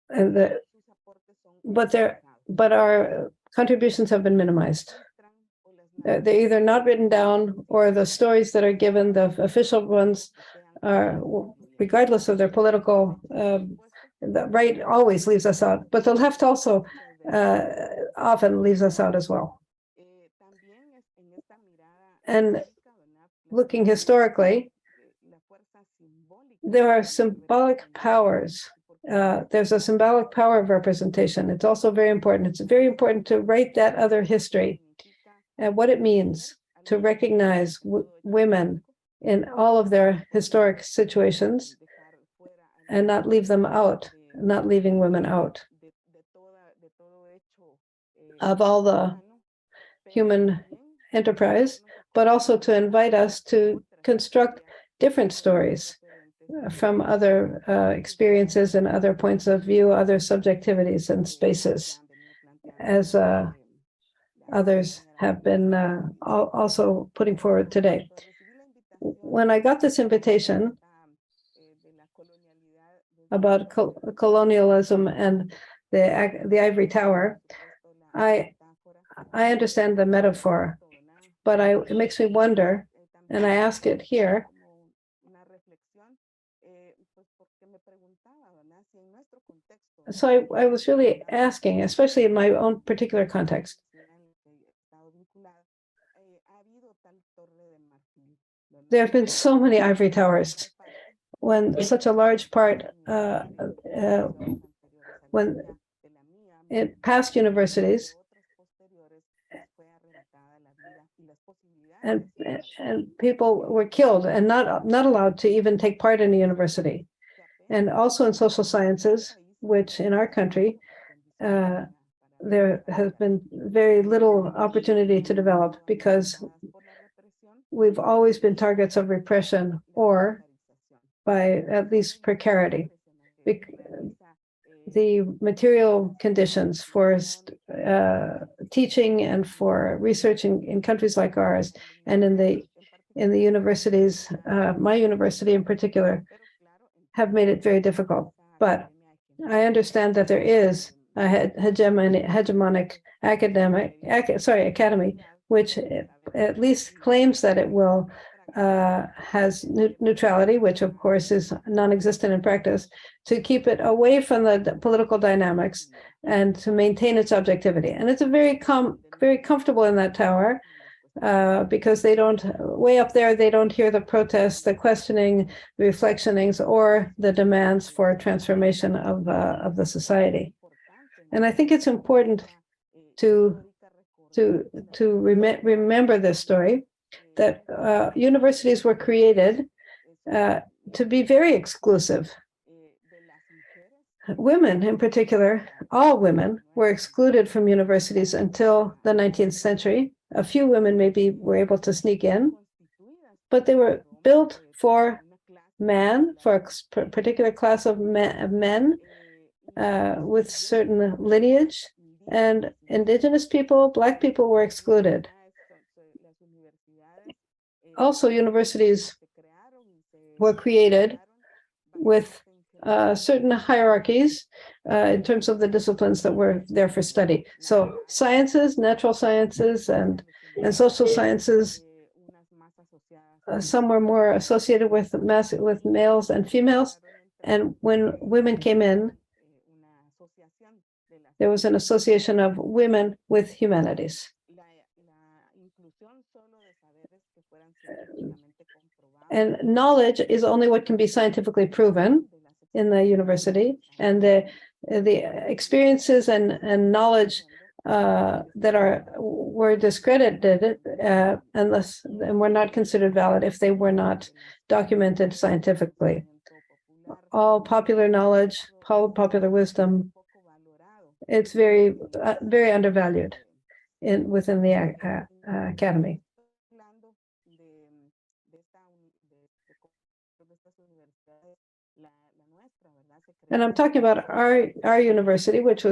And but our contributions have been minimized. They're either not written down, or the stories that are given, the official ones, are, regardless of their political, the right always leaves us out, but the left also often leaves us out as well. And looking historically, there are symbolic powers. There's a symbolic power of representation. It's also very important. It's very important to write that other history and what it means to recognize women in all of their historic situations and not leave them out, not leaving women out of all the human enterprise, but also to invite us to construct different stories from other experiences and other points of view, other subjectivities and spaces, as others have been also putting forward today. When I got this invitation about colonialism and the ivory tower, I understand the metaphor, but it makes me wonder, and I ask it here, so I was really asking, especially in my own particular context, there have been so many ivory towers. When such a large part, when it past universities, and people were killed and not allowed to even take part in a university, and also in social sciences, which in our country there has been very little opportunity to develop, because we've always been targets of repression, or by at least precarity. The material conditions for teaching and for researching in countries like ours, and in the universities, my university in particular, have made it very difficult. But I understand that there is a hegemonic academy, which at least claims that it will has neutrality, which of course is non-existent in practice, to keep it away from the political dynamics and to maintain its objectivity. And it's a very comfortable in that tower, because they don't, way up there, they don't hear the protests, the questioning, the reflectionings, or the demands for transformation of the society. And I think it's important to remember this story, that universities were created to be very exclusive. Women in particular, all women, were excluded from universities until the 19th century. A few women maybe were able to sneak in, but they were built for men, for a particular class of men with certain lineage, and indigenous people, Black people, were excluded. Also, universities were created with certain hierarchies in terms of the disciplines that were there for study. So sciences, natural sciences, and social sciences, some were more associated with males and females. And when women came in, there was an association of women with humanities. And knowledge is only what can be scientifically proven in the university, and the experiences and knowledge that were discredited and were not considered valid if they were not documented scientifically. All popular knowledge, popular wisdom, it's very, very undervalued within the academy. And I'm talking about our university, which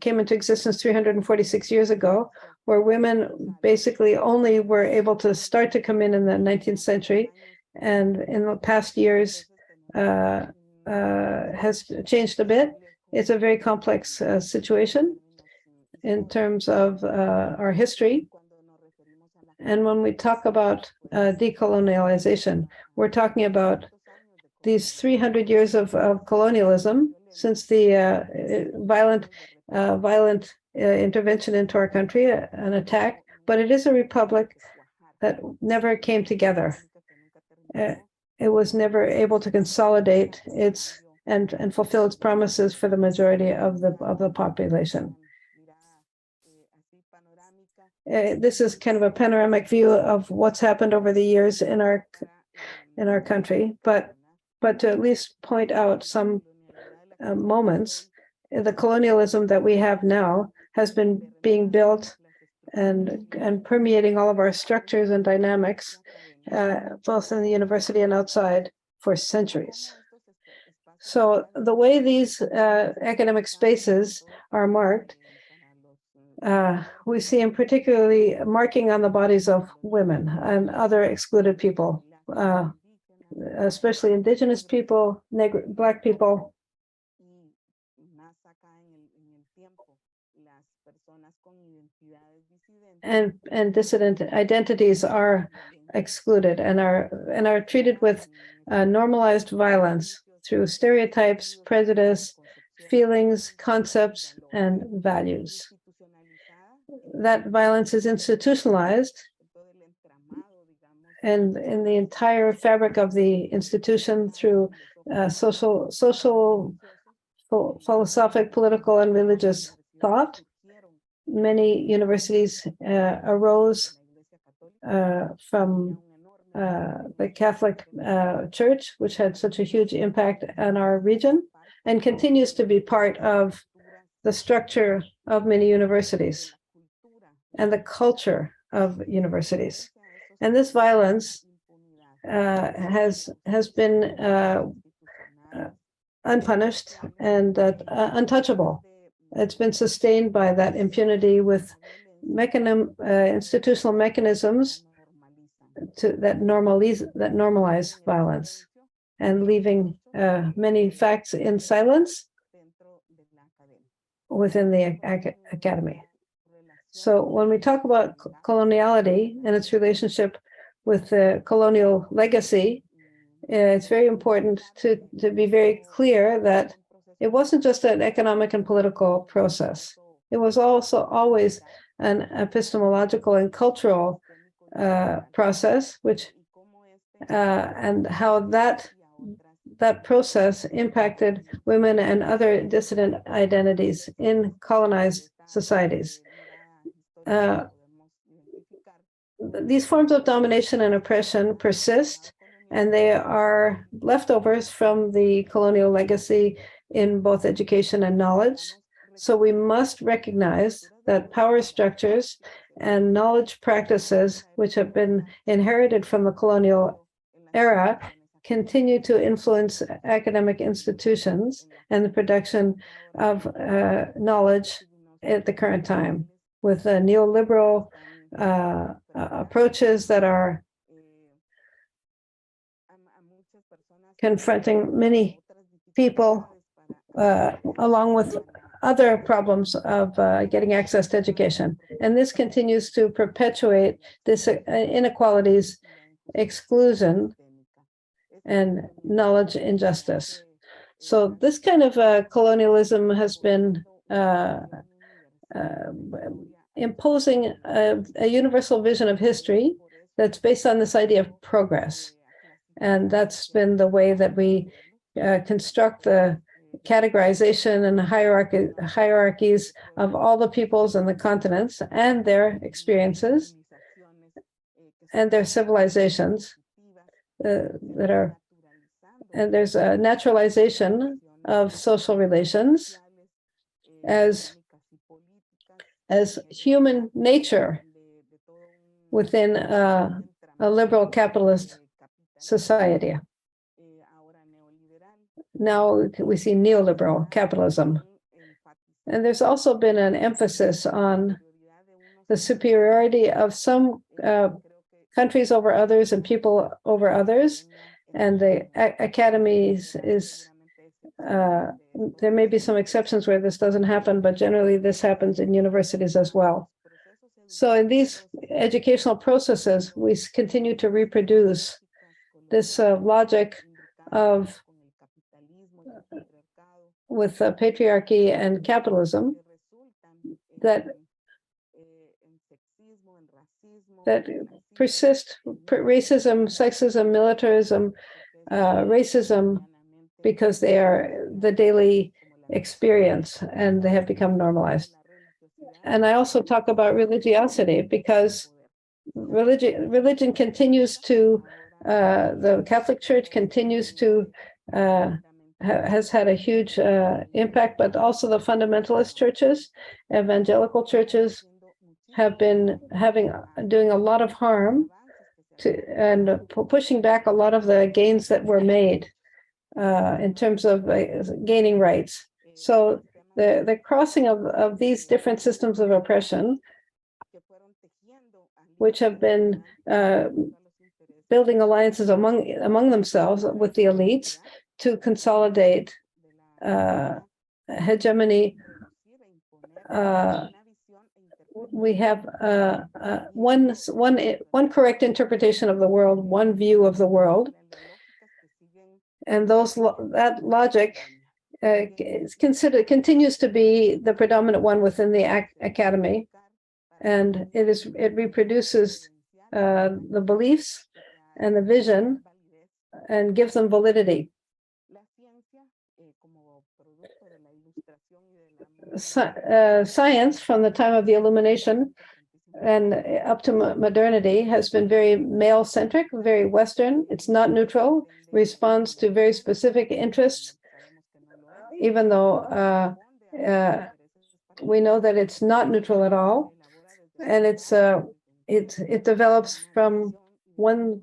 came into existence 346 years ago, where women basically only were able to start to come in the 19th century, and in the past years has changed a bit. It's a very complex situation in terms of our history. And when we talk about decolonialization, we're talking about these 300 years of colonialism since the violent intervention into our country, an attack, but it is a republic that never came together. It was never able to consolidate its and fulfill its promises for the majority of the population. This is kind of a panoramic view of what's happened over the years in our country, but to at least point out some moments, the colonialism that we have now has been being built and permeating all of our structures and dynamics, both in the university and outside, for centuries. So the way these academic spaces are marked, we see them particularly marking on the bodies of women and other excluded people, especially indigenous people, Black people. And dissident identities are excluded and are treated with normalized violence through stereotypes, prejudice, feelings, concepts, and values. That violence is institutionalized, and in the entire fabric of the institution through social, philosophic, political, and religious thought. Many universities arose from the Catholic Church, which had such a huge impact on our region, and continues to be part of the structure of many universities and the culture of universities. And this violence has been unpunished and untouchable. It's been sustained by that impunity with institutional mechanisms that normalize violence and leaving many facts in silence within the academy. So when we talk about coloniality and its relationship with the colonial legacy, it's very important to be very clear that it wasn't just an economic and political process. It was also always an epistemological and cultural process, which and how that process impacted women and other dissident identities in colonized societies. These forms of domination and oppression persist, and they are leftovers from the colonial legacy in both education and knowledge. So we must recognize that power structures and knowledge practices, which have been inherited from the colonial era, continue to influence academic institutions and the production of knowledge at the current time, with neoliberal approaches that are confronting many people, along with other problems of getting access to education. And this continues to perpetuate this inequalities, exclusion, and knowledge injustice. So this kind of colonialism has been imposing a universal vision of history that's based on this idea of progress. And that's been the way that we construct the categorization and hierarchies of all the peoples and the continents and their experiences and their civilizations that are, and there's a naturalization of social relations as human nature within a liberal capitalist society. Now we see neoliberal capitalism. And there's also been an emphasis on the superiority of some countries over others and people over others. And the academies is, there may be some exceptions where this doesn't happen, but generally this happens in universities as well. So in these educational processes, we continue to reproduce this logic of with patriarchy and capitalism that persist, racism, sexism, militarism, racism, because they are the daily experience and they have become normalized. And I also talk about religiosity because religion continues to, the Catholic Church continues to, has had a huge impact, but also the fundamentalist churches, evangelical churches have been doing a lot of harm to and pushing back a lot of the gains that were made in terms of gaining rights. So the crossing of these different systems of oppression, which have been building alliances among themselves with the elites to consolidate hegemony. We have one correct interpretation of the world, one view of the world, and that logic continues to be the predominant one within the academy, and it reproduces the beliefs and the vision and gives them validity. Science from the time of the Illumination and up to modernity has been very male-centric, very Western. It's not neutral, responds to very specific interests, even though we know that it's not neutral at all. And it develops from one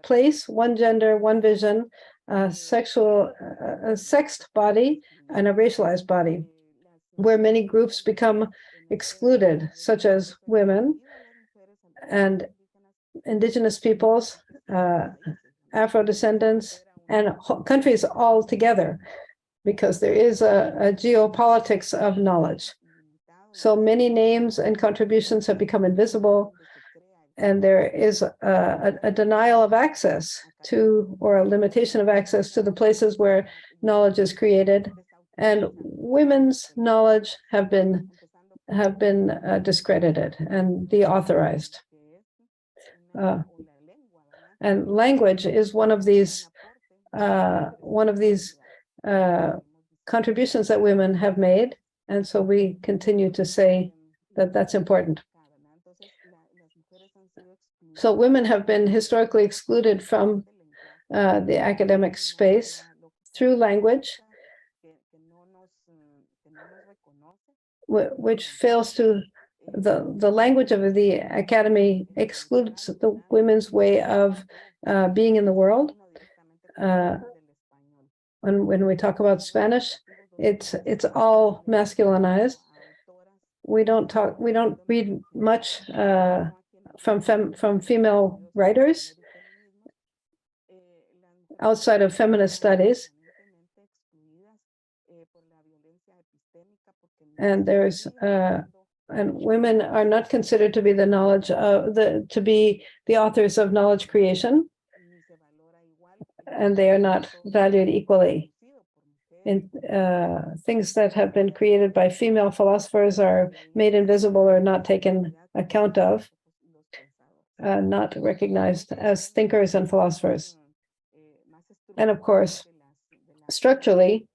place, one gender, one vision, a sexed body and a racialized body, where many groups become excluded, such as women and indigenous peoples, Afro-descendants, and countries all together, because there is a geopolitics of knowledge. So many names and contributions have become invisible, and there is a denial of access to, or a limitation of access to the places where knowledge is created. And women's knowledge have been discredited and deauthorized. And language is one of these contributions that women have made, and so we continue to say that that's important. So women have been historically excluded from the academic space through language, which fails to, the language of the academy excludes the women's way of being in the world. When we talk about Spanish, it's all masculinized. We don't read much from female writers outside of feminist studies. And and women are not considered to be the authors of knowledge creation, and they are not valued equally. In things that have been created by female philosophers are made invisible or not taken account of, not recognized as thinkers and philosophers. And of course, structurally,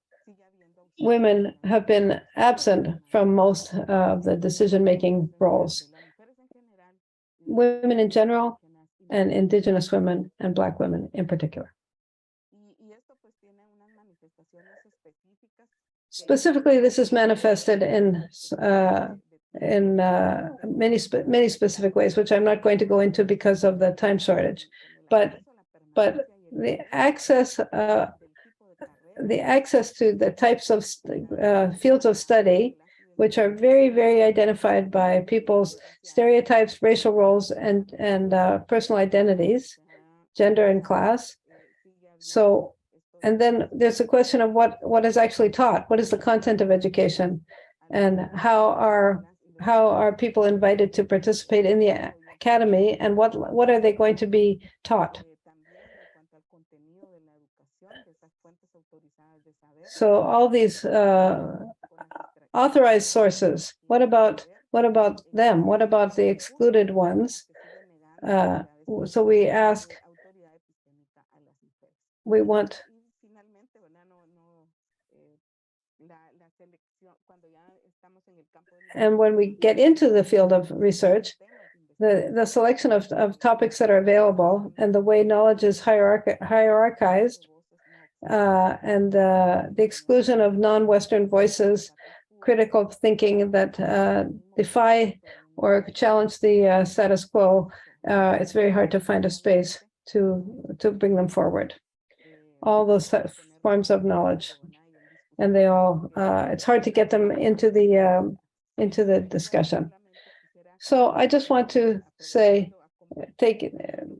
women have been absent from most of the decision-making roles. Women in general, and indigenous women and Black women in particular. Specifically, this is manifested in many specific ways, which I'm not going to go into because of the time shortage. But the access to the types of fields of study, which are very, very identified by people's stereotypes, racial roles, and personal identities, gender and class. So, and then there's a question of what is actually taught. What is the content of education, and how are people invited to participate in the academy, and what are they going to be taught? So all these authorized sources, what about them? What about the excluded ones? So we ask, we want, and when we get into the field of research, the selection of topics that are available and the way knowledge is hierarchized, and the exclusion of non-Western voices, critical thinking that defy or challenge the status quo, it's very hard to find a space to bring them forward. All those forms of knowledge, and they all, it's hard to get them into the discussion. So I just want to say,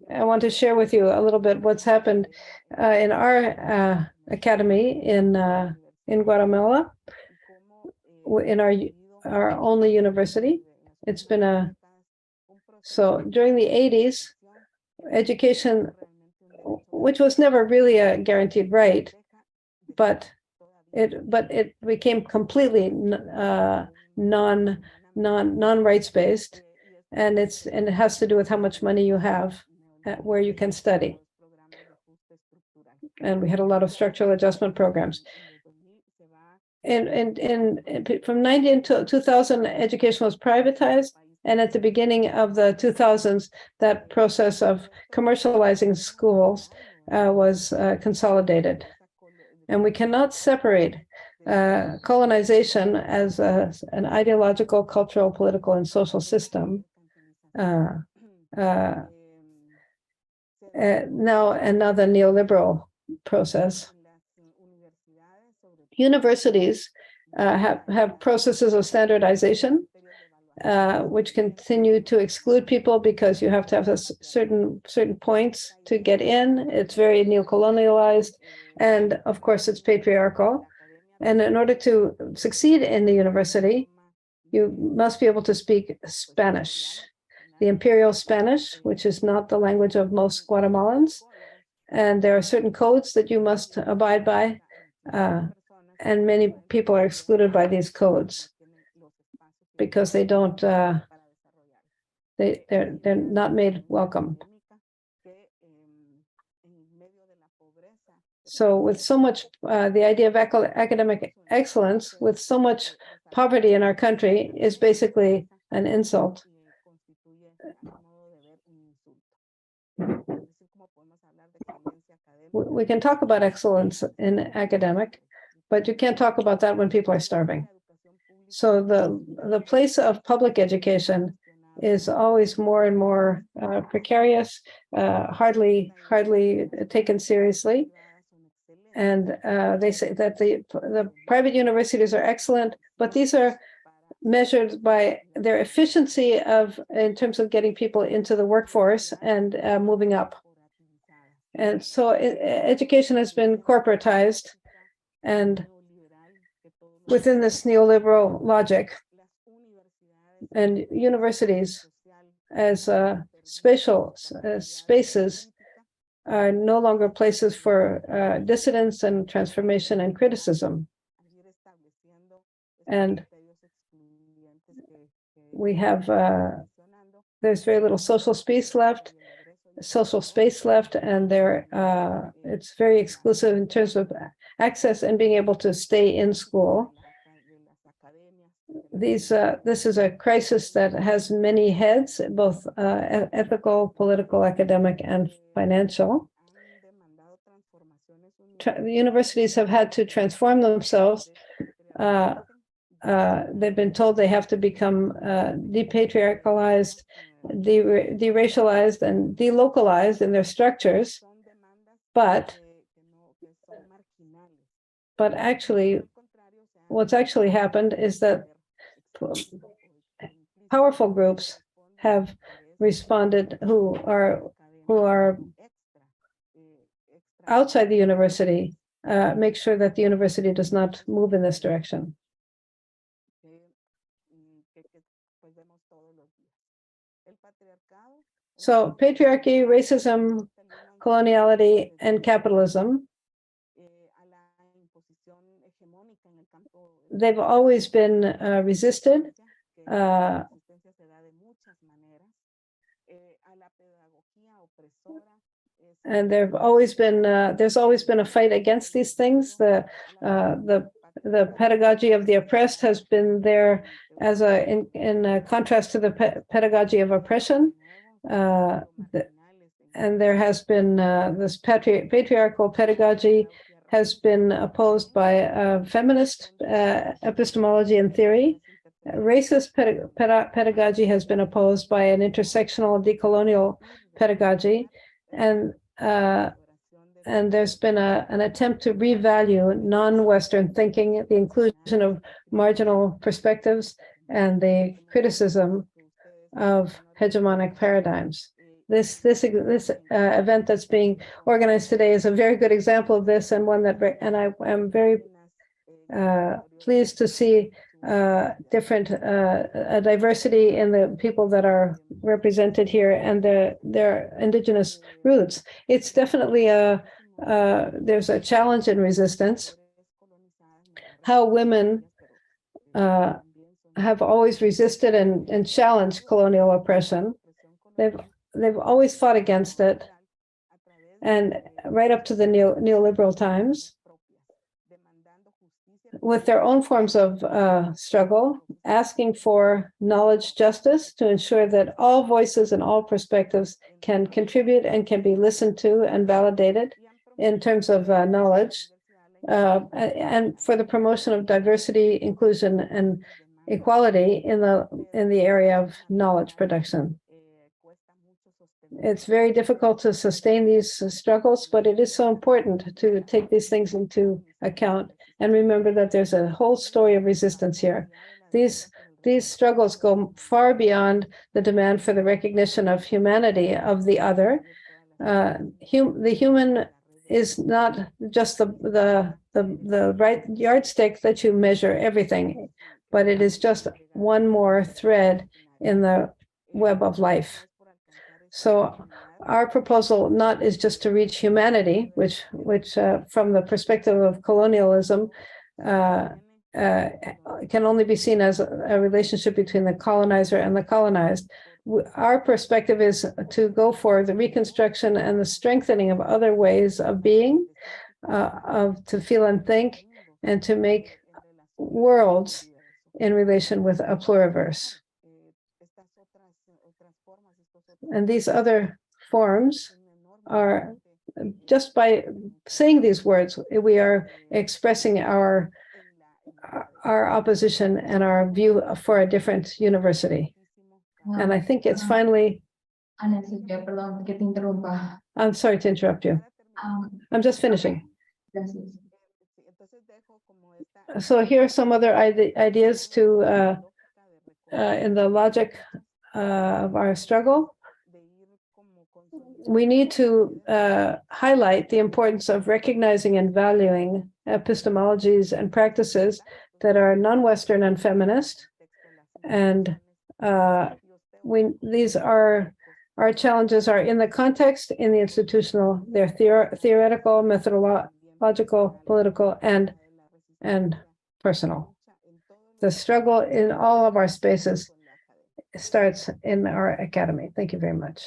I want to share with you a little bit what's happened in our academy in Guatemala, in our only university. It's been so during the 80s, education, which was never really a guaranteed right, but it became completely non-rights based, and it has to do with how much money you have, where you can study. And we had a lot of structural adjustment programs. And from 90 until 2000, education was privatized, and at the beginning of the 2000s, that process of commercializing schools was consolidated. And we cannot separate colonization as an ideological, cultural, political, and social system now the neoliberal process. Universities have processes of standardization, which continue to exclude people because you have to have certain points to get in. It's very neocolonialized, and of course it's patriarchal. And in order to succeed in the university, you must be able to speak Spanish, the imperial Spanish, which is not the language of most Guatemalans. And there are certain codes that you must abide by, and many people are excluded by these codes because they don't, they're not made welcome. So with so much, the idea of academic excellence, with so much poverty in our country, is basically an insult. We can talk about excellence in academic, but you can't talk about that when people are starving. So the place of public education is always more and more precarious, hardly taken seriously. And they say that the private universities are excellent, but these are measured by their efficiency in terms of getting people into the workforce and moving up. And so education has been corporatized, and within this neoliberal logic, and universities as spatial spaces are no longer places for dissidence and transformation and criticism. And we have, there's very little social space left, and it's very exclusive in terms of access and being able to stay in school. This is a crisis that has many heads, both ethical, political, academic, and financial. The universities have had to transform themselves they've been told they have to become depatriarchalized, deracialized, and delocalized in their structures. But actually, what's actually happened is that powerful groups have responded who are outside the university, make sure that the university does not move in this direction. So patriarchy, racism, coloniality, and capitalism, they've always been resisted. And there's always been a fight against these things. The pedagogy of the oppressed has been there as in contrast to the pedagogy of oppression. And there has been this patriarchal pedagogy has been opposed by feminist epistemology and theory. Racist pedagogy has been opposed by an intersectional decolonial pedagogy, and there's been an attempt to revalue non-Western thinking, the inclusion of marginal perspectives, and the criticism of hegemonic paradigms. This event that's being organized today is a very good example of this, and one that, and I am very pleased to see different diversity in the people that are represented here and their indigenous roots. It's definitely there's a challenge in resistance. How women have always resisted and challenged colonial oppression. They've always fought against it, and right up to the neoliberal times, with their own forms of struggle, asking for knowledge justice to ensure that all voices and all perspectives can contribute and can be listened to and validated in terms of knowledge, and for the promotion of diversity, inclusion, and equality in the area of knowledge production. It's very difficult to sustain these struggles, but it is so important to take these things into account and remember that there's a whole story of resistance here. These struggles go far beyond the demand for the recognition of humanity of the other. The human is not just the right yardstick that you measure everything, but it is just one more thread in the web of life. So our proposal is just to reach humanity, which from the perspective of colonialism can only be seen as a relationship between the colonizer and the colonized. Our perspective is to go for the reconstruction and the strengthening of other ways of being, to feel and think, and to make worlds in relation with a pluriverse. And these other forms are, just by saying these words, we are expressing our opposition and our view for a different university. And I think it's finally. Ana Silvia, perdón que te interrumpa. I'm sorry to interrupt you. I'm just finishing. Gracias. So here are some other ideas to in the logic of our struggle. We need to highlight the importance of recognizing and valuing epistemologies and practices that are non-Western and feminist. And these are our challenges are in the context, in the institutional, they're theoretical, methodological, political, and personal. The struggle in all of our spaces starts in our academy. Thank you very much.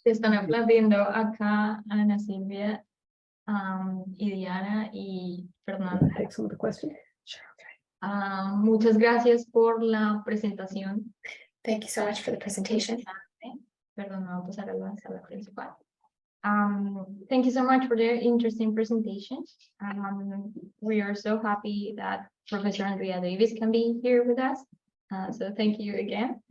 Se están aplaudiendo acá Ana Silvia, y Diana y Fernanda. Take some of the questions. Muchas gracias por la presentación. Thank you so much for the presentation. Perdón, me voy a pasar a la sala principal. Thank you so much for the interesting presentation. We are so happy that Professor Andrea Davis can be here with us. So thank you again.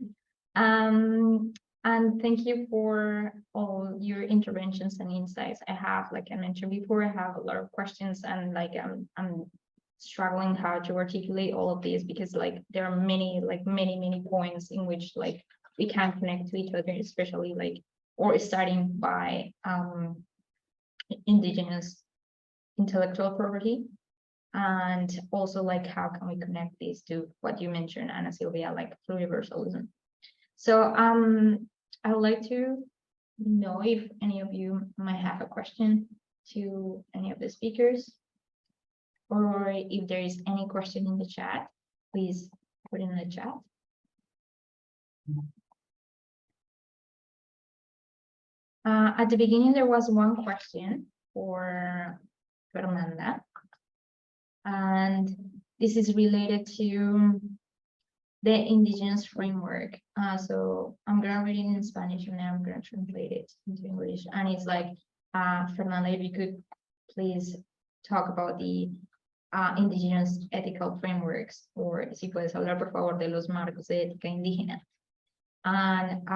And thank you for all your interventions and insights. I have, like I mentioned before, I have a lot of questions, and like I'm struggling how to articulate all of these, because like there are many points in which like we can connect to each other, especially like, or starting by indigenous intellectual property, and also like how can we connect these to what you mentioned, Ana Silvia, like universalism. So I would like to know if any of you might have a question to any of the speakers, or if there is any question in the chat, please put it in the chat. At the beginning, there was one question for Fernanda, and this is related to the indigenous framework. So I'm gonna read it in Spanish and then I'm gonna translate it into English. And it's like, Fernanda, if you could please talk about the indigenous ethical frameworks, or si puedes hablar por favor de los marcos de ética indígena. And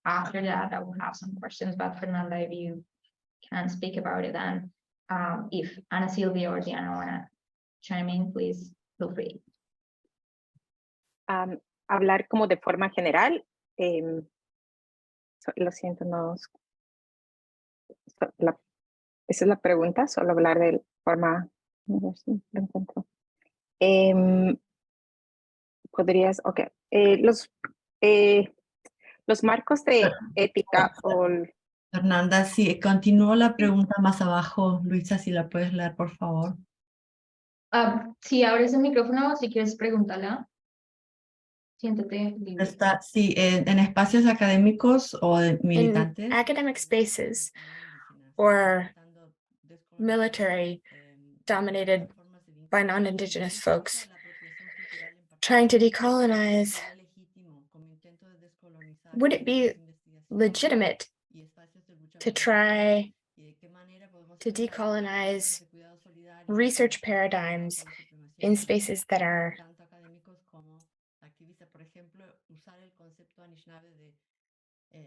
after that, I will have some questions, but Fernanda, if you can speak about it, and if Ana Silvia or Diana wanna chime in, please feel free. Hablar como de forma general. Lo siento, no. Esa es la pregunta, solo hablar de forma. A ver si lo encuentro. Podrías, ok. Los marcos de ética o. Fernanda, sí, continúo la pregunta más abajo. Luisa, si la puedes leer, por favor. Si abres el micrófono, si quieres preguntarla. Siéntate libre. Está, sí, en espacios académicos o de militantes. In academic spaces or military dominated by non-Indigenous folks, trying to decolonize, would it be legitimate to try to decolonize research paradigms in spaces that are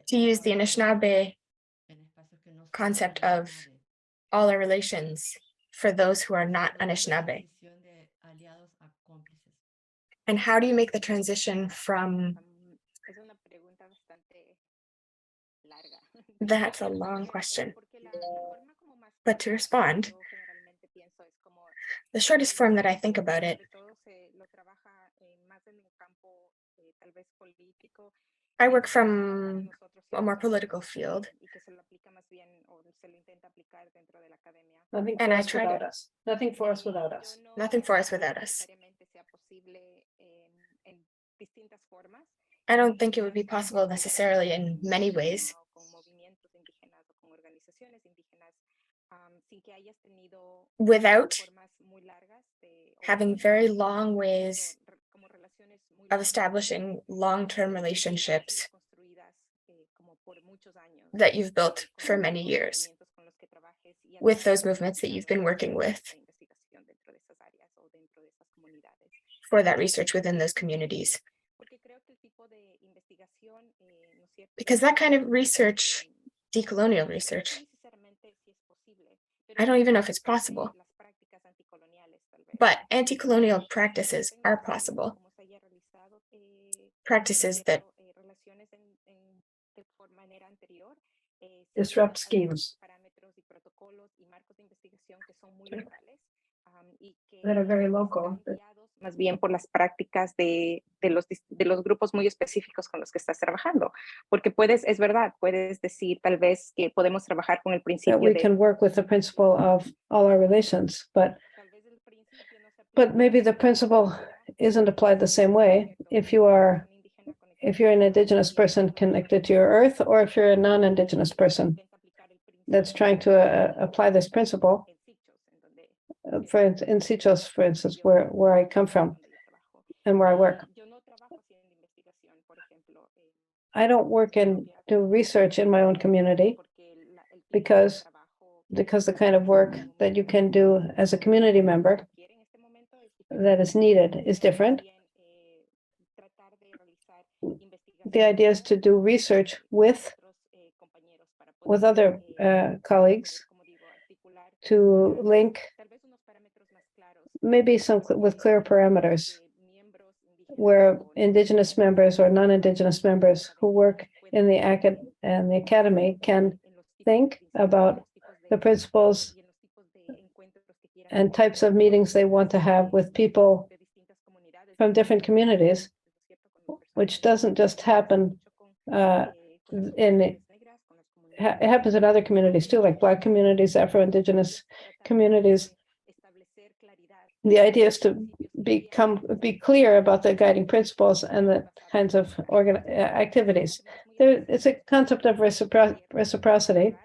to use the Anishinaabe concept of all our relations for those who are not Anishinaabe? And how do you make the transition from? That's a long question. But to respond, the shortest form that I think about it, I work from a more political field. Nothing And for I us try to- without us. Nothing for us without us. Nothing for us without us. I don't think it would be possible necessarily in many ways. Without having very long ways of establishing long-term relationships that you've built for many years with those movements that you've been working with for that research within those communities. Because that kind of research, decolonial research, I don't even know if it's possible, but anti-colonial practices are possible. Practices that Disrupt schemes that are very local. Más bien por las prácticas de los grupos muy específicos con los que estás trabajando. Porque es verdad, puedes decir tal vez que podemos trabajar con el That principio we de. can work with the principle of all our relations, but maybe the principle isn't applied the same way if you're an Indigenous person connected to your earth, or if you're a non-Indigenous person that's trying to apply this principle. In Sichos, for instance, where I come from and where I work. I don't work and do research in my own community because the kind of work that you can do as a community member that is needed is different. The idea is to do research with other colleagues to link maybe some with clear parameters where indigenous members or non-indigenous members who work in the academy can think about the principles and types of meetings they want to have with people from different communities, which doesn't just happen it happens in other communities too, like Black communities, Afro-Indigenous communities. The idea is to be clear about the guiding principles and the kinds of activities. It's a concept of reciprocity.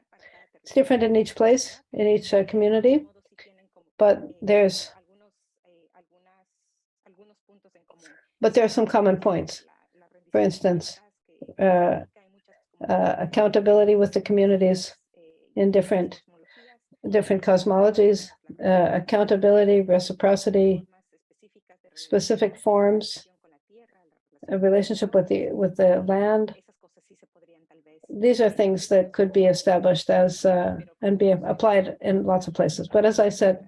It's different in each place, in each community, but there are some common points. For instance, accountability with the communities in different cosmologies, accountability, reciprocity, specific forms, a relationship with the land. These are things that could be established as and be applied in lots of places. But as I said,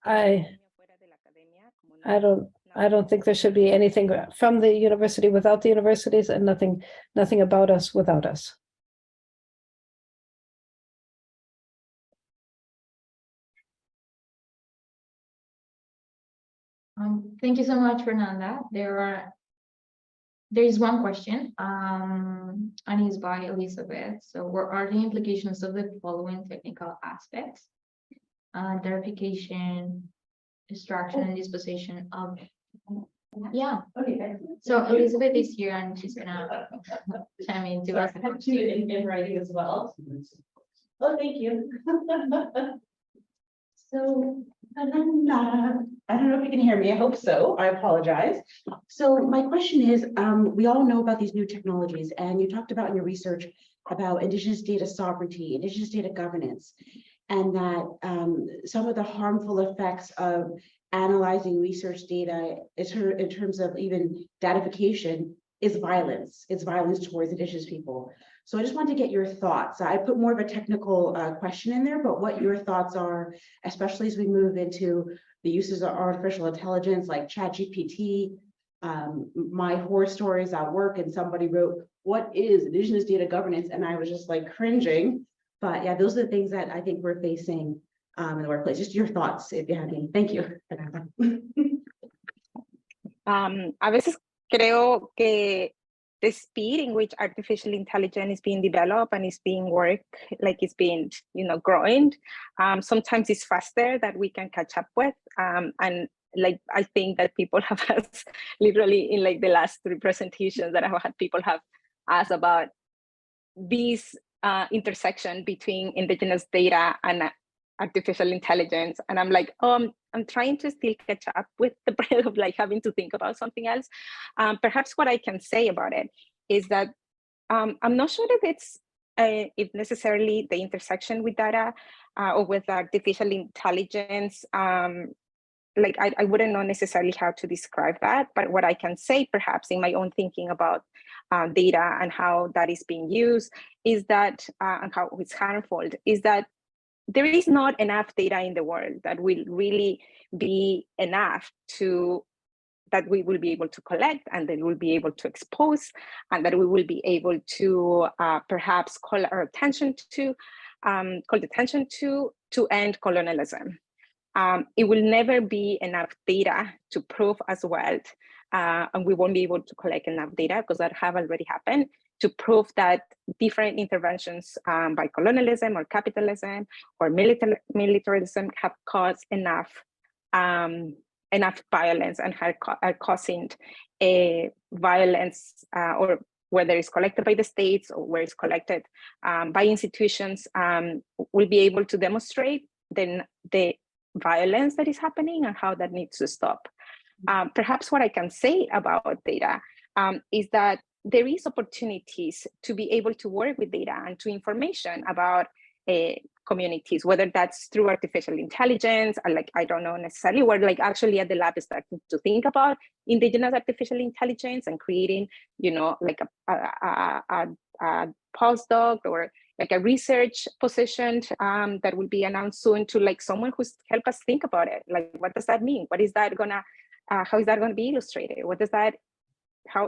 I don't think there should be anything from the university without the universities, and nothing about us without us. Thank you so much, Fernanda. There is one question, and it's by Elizabeth. So, what are the implications of the following technical aspects? Verification, extraction, and disposition of. Yeah. Okay. So Elizabeth is here, and she's gonna chime in to us. I have two in writing as well. Oh, thank you. So, I don't know if you can hear me. I hope so. I apologize. So my question is, we all know about these new technologies, and you talked about in your research about indigenous data sovereignty, indigenous data governance, and that some of the harmful effects of analyzing research data in terms of even datification is violence. It's violence towards indigenous people. So I just wanted to get your thoughts. I put more of a technical question in there, but what your thoughts are, especially as we move into the uses of artificial intelligence like ChatGPT. My horror stories at work, and somebody wrote, "What is indigenous data governance?" And I was just like cringing. But yeah, those are the things that I think we're facing in the workplace. Just your thoughts, if you have any. Thank you. A veces creo que the speed in which artificial intelligence is being developed and is being worked, like it's being, growing, sometimes it's faster that we can catch up with. And like, I think that people have asked, literally in like the last 3 presentations that I've had, people have asked about this intersection between indigenous data and artificial intelligence. And I'm like, I'm trying to still catch up with the breadth of like having to think about something else. Perhaps what I can say about it is that I'm not sure if it's if necessarily the intersection with data or with artificial intelligence. Like I wouldn't know necessarily how to describe that, but what I can say perhaps in my own thinking about data and how that is being used is that, and how it's harmful, is that there is not enough data in the world that will really be enough that we will be able to collect, and that we'll be able to expose, and that we will be able to perhaps call attention to end colonialism. It will never be enough data to prove as well, and we won't be able to collect enough data, because that have already happened, to prove that different interventions by colonialism or capitalism or militarism have caused enough violence and are causing violence, or whether it's collected by the states or where it's collected by institutions, will be able to demonstrate the violence that is happening and how that needs to stop. Perhaps what I can say about data is that there is opportunities to be able to work with data and to information about communities, whether that's through artificial intelligence, or like, I don't know necessarily, we're like actually at the lab starting to think about indigenous artificial intelligence and creating, you know, like a postdoc or like a research position that will be announced soon to like someone who's help us think about it. Like, what does that mean? What is that gonna, how is that gonna be illustrated? What does that,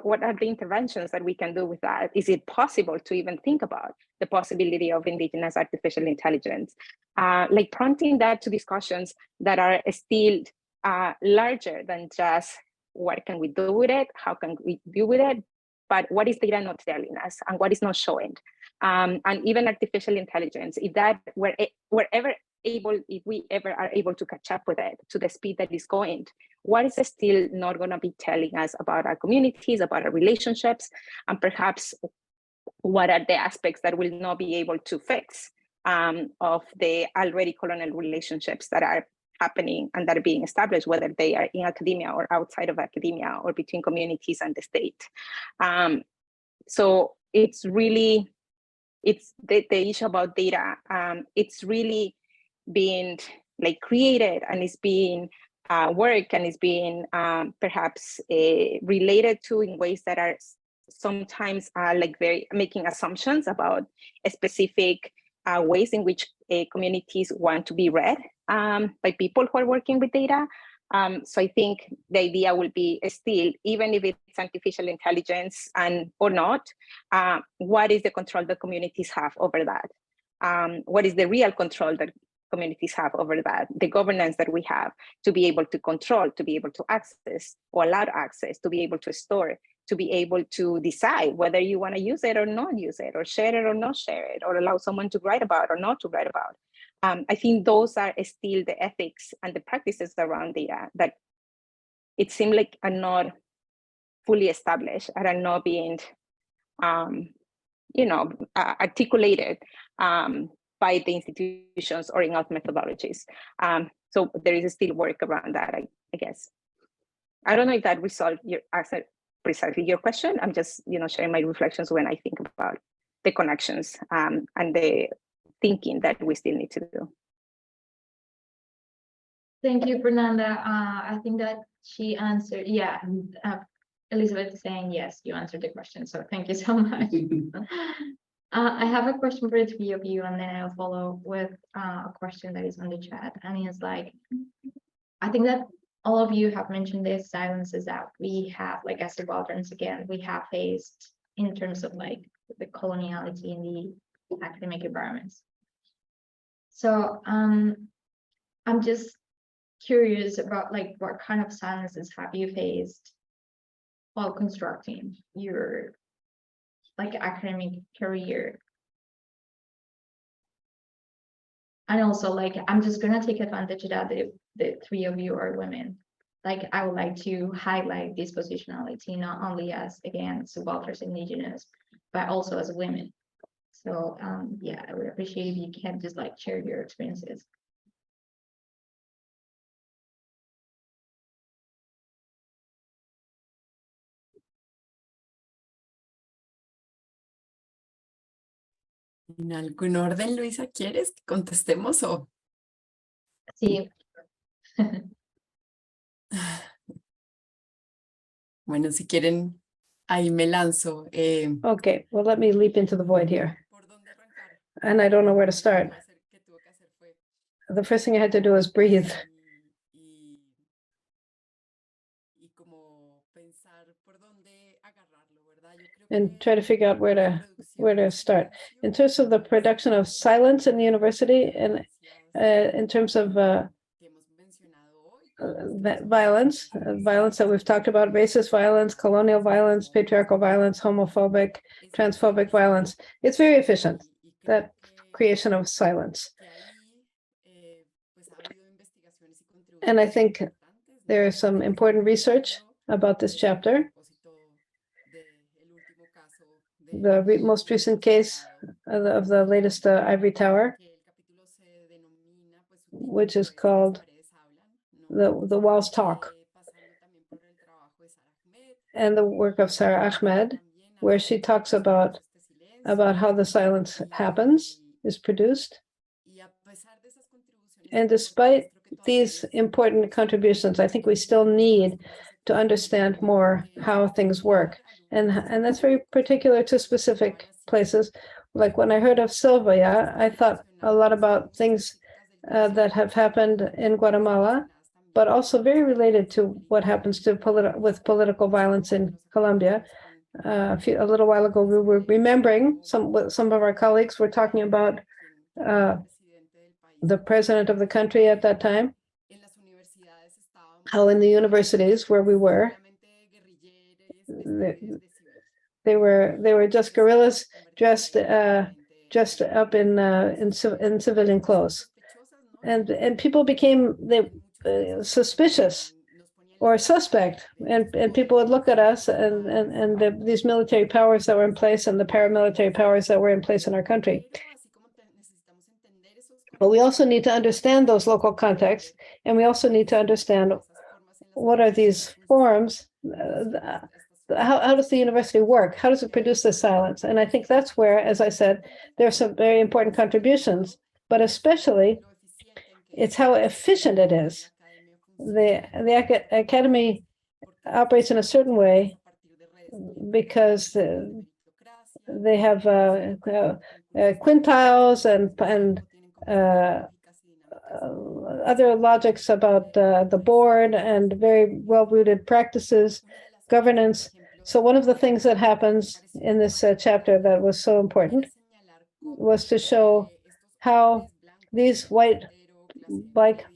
what are the interventions that we can do with that? Is it possible to even think about the possibility of indigenous artificial intelligence? Like prompting that to discussions that are still larger than just what can we do with it? How can we deal with it? But what is data not telling us and what is not showing? And even artificial intelligence, if that we're ever able, if we ever are able to catch up with it to the speed that it's going, what is still not going to be telling us about our communities, about our relationships, and perhaps what are the aspects that will not be able to fix of the already colonial relationships that are happening and that are being established, whether they are in academia or outside of academia or between communities and the state. So it's really, it's the issue about data. It's really being like created and it's being work and it's being perhaps related to in ways that are sometimes like very making assumptions about a specific ways in which communities want to be read by people who are working with data. So I think the idea will be still, even if it's artificial intelligence and or not, what is the control that communities have over that? What is the real control that communities have over that, the governance that we have to be able to control, to be able to access or allow access, to be able to store, to be able to decide whether you want to use it or not use it, or share it or not share it, or allow someone to write about or not to write about. I think those are still the ethics and the practices around data that it seems like are not fully established and are not being, articulated by the institutions or in-house methodologies. So there is still work around that, I guess. I don't know if that resolved your answer precisely your question. I'm just, sharing my reflections when I think about the connections and the thinking that we still need to do. Thank you, Fernanda. I think that she answered, yeah. Elizabeth is saying yes, you answered the question, so thank you so much. I have a question for the three of you, and then I'll follow with a question that is on the chat. And it's like, I think that all of you have mentioned the silences that we have, like as subalterns, again, we have faced in terms of like the coloniality in the academic environments. So I'm just curious about like what kind of silences have you faced while constructing your like academic career? And also, like, I'm just gonna take advantage of that the three of you are women. Like, I would like to highlight this positionality, not only as, again, subalterns, indigenous, but also as women. So yeah, I would appreciate if you can just like share your experiences. ¿En algún orden, Luisa, quieres que contestemos o? Sí. Bueno, si quieren, ahí me lanzo. Okay, well, let me leap into the void here. ¿Por dónde arrancar? And I don't know where to start. Que tuvo que hacer fue The first thing I had to do was breathe y como pensar por dónde agarrarlo, ¿verdad? Yo creo and try to figure out where to start. In terms of the production of silence in the university and in terms of violence that we've talked about, racist violence, colonial violence, patriarchal violence, homophobic, transphobic violence. It's very efficient, that creation of silence. And I think there is some important research about this chapter. The most recent case of the latest Ivory Tower, which is called The Walls Talk, and the work of Sarah Ahmed, where she talks about how the silence happens, is produced. And despite these important contributions, I think we still need to understand more how things work. And that's very particular to specific places. Like when I heard of Sylvia, I thought a lot about things that have happened in Guatemala, but also very related to what happens to political violence in Colombia. A little while ago, we were remembering some of our colleagues were talking about the president of the country at that time, how in the universities where we were, they were just guerrillas dressed up in civilian clothes, and people became suspicious or suspect, and people would look at us and these military powers that were in place and the paramilitary powers that were in place in our country. But we also need to understand those local contexts, and we also need to understand what are these forms. How does the university work? How does it produce this silence? And I think that's where, as I said, there are some very important contributions, but especially it's how efficient it is. The academy operates in a certain way because they have quintiles and other logics about the board and very well-rooted practices, governance. So one of the things that happens in this chapter that was so important was to show how these white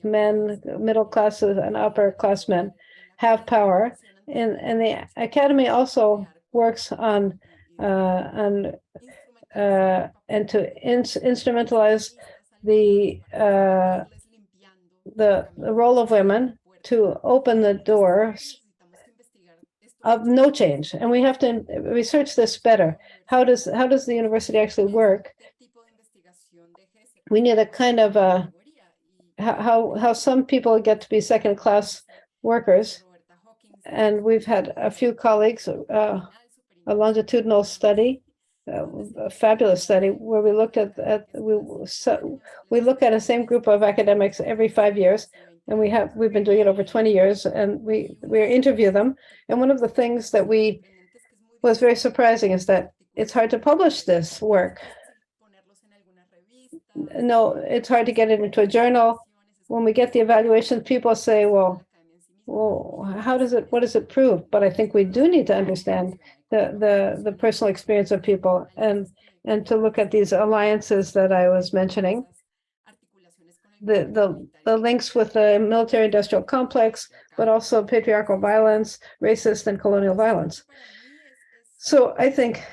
men, middle classes and upper class men have power. And the academy also works on and to instrumentalize the role of women to open the doors of no change. And we have to research this better. How does the university actually work? We need a kind of how some people get to be second-class workers. And we've had a few colleagues, a longitudinal study, a fabulous study where we looked we look at the same group of academics every 5 years, and we've been doing it over 20 years, and we interview them. And one of the things that was very surprising is that it's hard to publish this work. No, it's hard to get it into a journal. When we get the evaluations, people say, well, what does it prove? But I think we do need to understand the personal experience of people and to look at these alliances that I was mentioning, the links with the military industrial complex, but also patriarchal violence, racist and colonial violence. So I think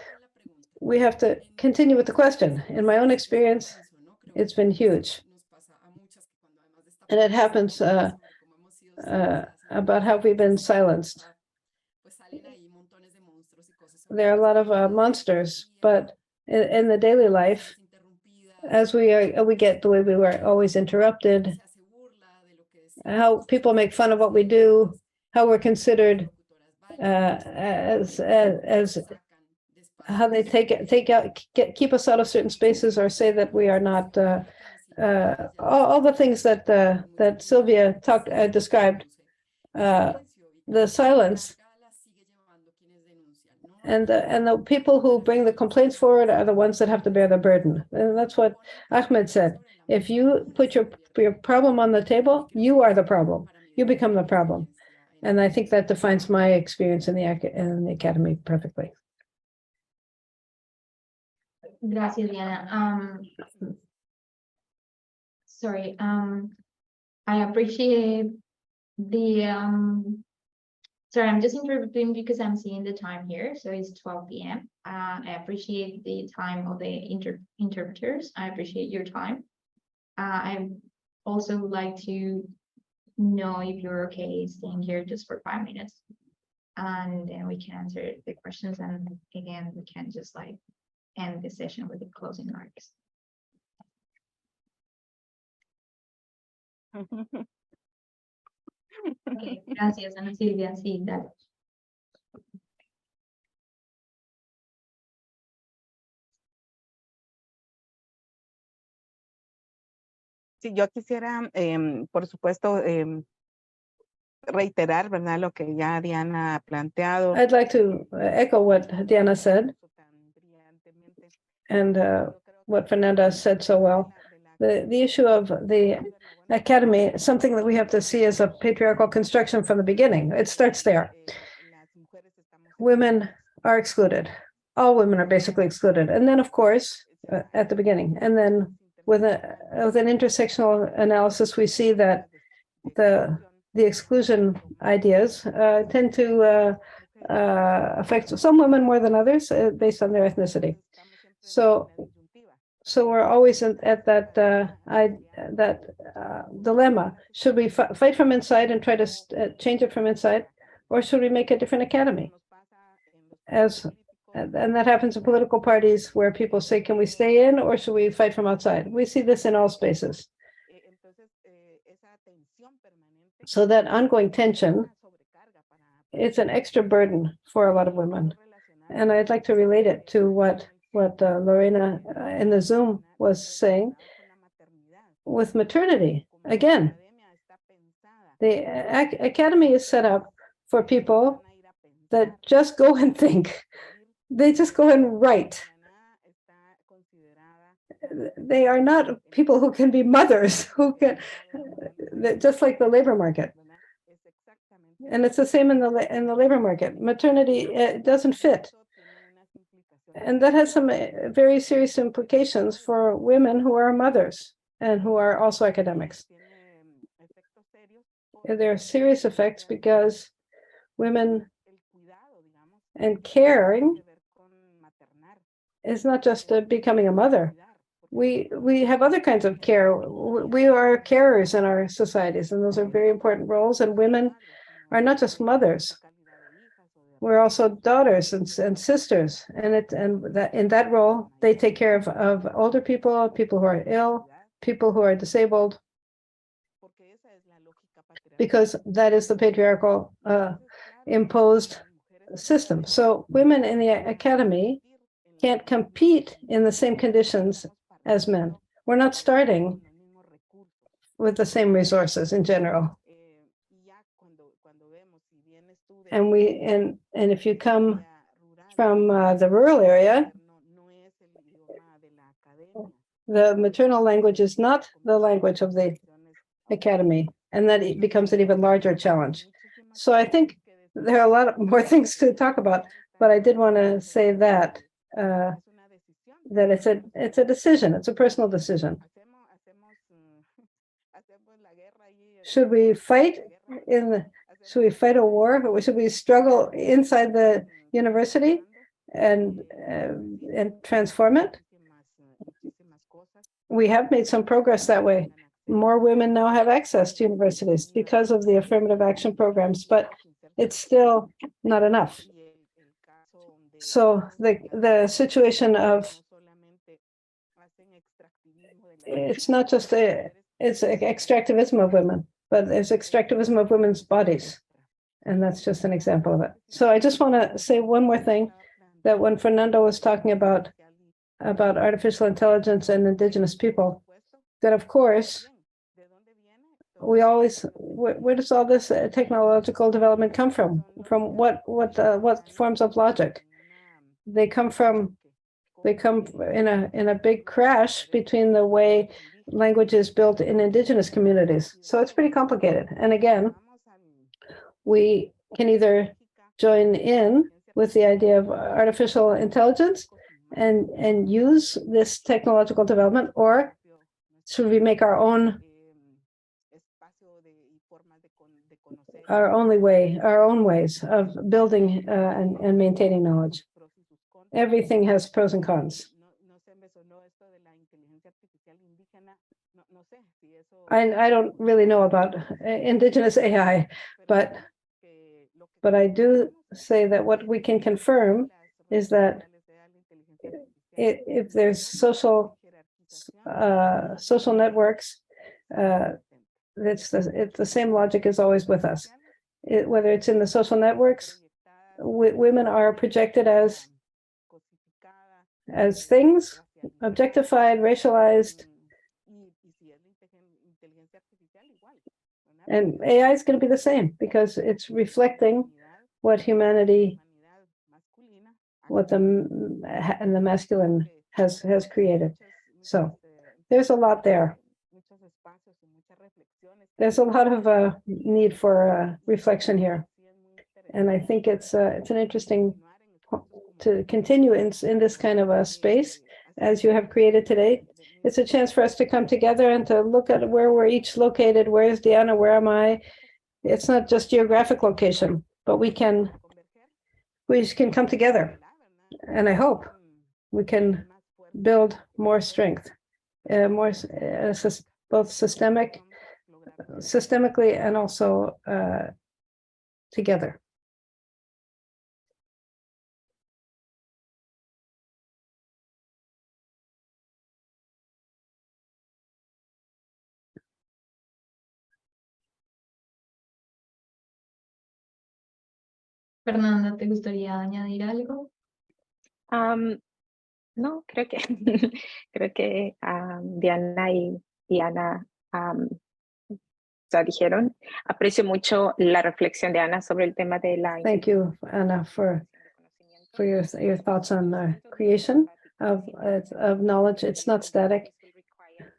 we have to continue with the question. In my own experience, it's been huge. And it happens about how we've been silenced. There are a lot of monsters, but in the daily life, as we get the way we were always interrupted, how people make fun of what we do, how we're considered as how they keep us out of certain spaces or say that we are not all the things that Sylvia described, the silence. And the people who bring the complaints forward are the ones that have to bear the burden. And that's what Ahmed said. If you put your problem on the table, you are the problem. You become the problem. And I think that defines my experience in the academy perfectly. Gracias, Diana. Sorry, I appreciate the sorry, I'm just interrupting because I'm seeing the time here. So it's 12 p.m. I appreciate the time of the interpreters. I appreciate your time. I also would like to know if you're okay staying here just for 5 minutes. And then we can answer the questions. And again, we can just like end the session with the closing remarks. Okay, gracias, Ana Silvia. Sí, dale. Sí, yo quisiera, por supuesto, reiterar, ¿verdad? Lo que ya Diana ha planteado. I'd like to echo what Diana said and what Fernanda said so well. The issue of the academy, something that we have to see as a patriarchal construction from the beginning. It starts there. Women are excluded. All women are basically excluded. And then, of course, at the beginning, and then with an intersectional analysis, we see that the exclusion ideas tend to affect some women more than others based on their ethnicity. So we're always at that dilemma. Should we fight from inside and try to change it from inside, or should we make a different academy? And that happens in political parties where people say, can we stay in or should we fight from outside? We see this in all spaces. So that ongoing tension, it's an extra burden for a lot of women. And I'd like to relate it to what Lorena in the Zoom was saying with maternity. Again, the academy is set up for people that just go and think. They just go and write. They are not people who can be mothers, who can, just like the labor market. And it's the same in the labor market. Maternity doesn't fit. And that has some very serious implications for women who are mothers and who are also academics. And there are serious effects because women and caring is not just becoming a mother. We have other kinds of care. We are carers in our societies, and those are very important roles. And women are not just mothers. We're also daughters and sisters. And in that role, they take care of older people, people who are ill, people who are disabled, because that is the patriarchal imposed system. So women in the academy can't compete in the same conditions as men. We're not starting with the same resources in general. And if you come from the rural area, the maternal language is not the language of the academy, and that it becomes an even larger challenge. So I think there are a lot more things to talk about, but I did want to say that it's a decision, it's a personal decision. Should we fight should we fight a war, or should we struggle inside the university and transform it? We have made some progress that way. More women now have access to universities because of the affirmative action programs, but it's still not enough. So the situation of, it's not just it's extractivism of women, but there's extractivism of women's bodies. And that's just an example of it. So I just want to say one more thing, that when Fernando was talking about artificial intelligence and indigenous people, that of course, we always, where does all this technological development come from? From what forms of logic? They come in a big crash between the way language is built in indigenous communities. So it's pretty complicated. And again, we can either join in with the idea of artificial intelligence and use this technological development, or should we make our own ways of building and maintaining knowledge? Everything has pros and cons. I don't really know about indigenous AI, but I do say that what we can confirm is that if there's social networks, it's the same logic is always with us. Whether it's in the social networks, women are projected as things, objectified, racialized, And AI is going to be the same because it's reflecting what humanity, what the masculine has created. So there's a lot there. There's a lot of need for reflection here. And I think it's an interesting to continue in this kind of a space as you have created today. It's a chance for us to come together and to look at where we're each located. Where is Diana? Where am I? It's not just geographic location, but we can come together. And I hope we can build more strength, both systemically and also together. Fernanda, ¿te gustaría añadir algo? No, creo que Diana y Ana ya dijeron. Aprecio mucho la reflexión de Ana sobre el tema de la. Thank you, Anna, for your thoughts on the creation of knowledge. It's not static. They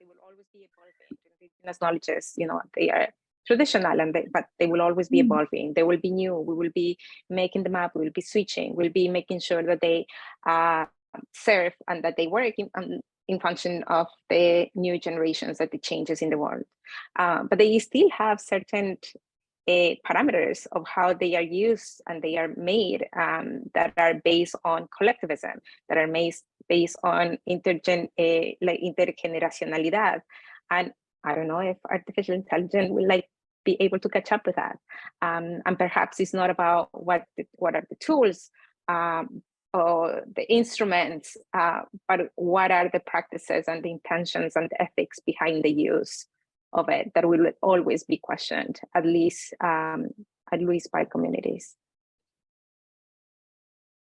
will always be evolving. Indigenous knowledges, they are traditional, but they will always be evolving. They will be new. We will be making them up. We will be switching. We'll be making sure that they serve and that they work in function of the new generations, that the changes in the world. But they still have certain parameters of how they are used and they are made that are based on collectivism, that are based on intergeneracionalidad. And I don't know if artificial intelligence will be able to catch up with that. And perhaps it's not about what are the tools or the instruments, but what are the practices and the intentions and the ethics behind the use of it that will always be questioned, at least by communities.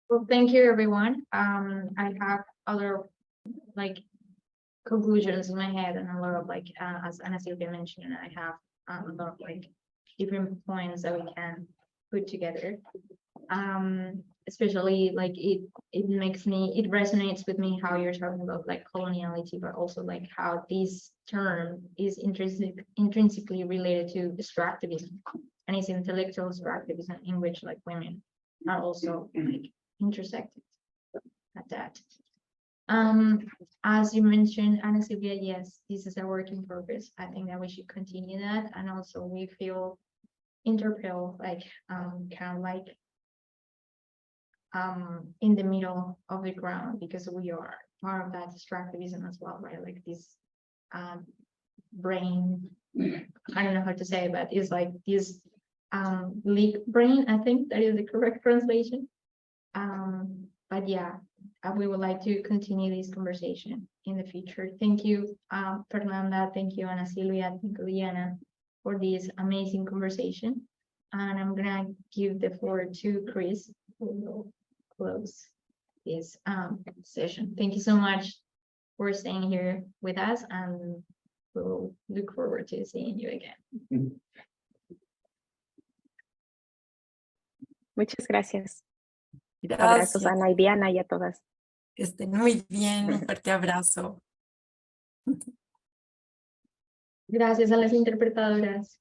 Well, thank you, everyone. I have other conclusions in my head and a lot of as Ana Silvia mentioned, I have a lot of different points that we can put together. Especially it resonates with me how you're talking about coloniality, but also how this term is intrinsically related to extractivism, and it's intellectual extractivism in which women are also intersected at that. As you mentioned, Ana Silvia, yes, this is a work in progress. I think that we should continue that, and also we feel interpelled, in the middle of the ground, because we are part of that extractivism as well, right? This brain, I don't know how to say it, but it's this leak brain, I think that is the correct translation. But yeah, we would like to continue this conversation in the future. Thank you, Fernanda. Thank you, Ana Silvia. Thank you, Diana, for this amazing conversation. And I'm gonna give the floor to Chris, who will close this session. Thank you so much for staying here with us, and we'll look forward to seeing you again. Muchas gracias. Gracias. Abrazos a Ana y Diana y a todas. Que estén muy bien, un fuerte abrazo. Gracias a las interpretadoras.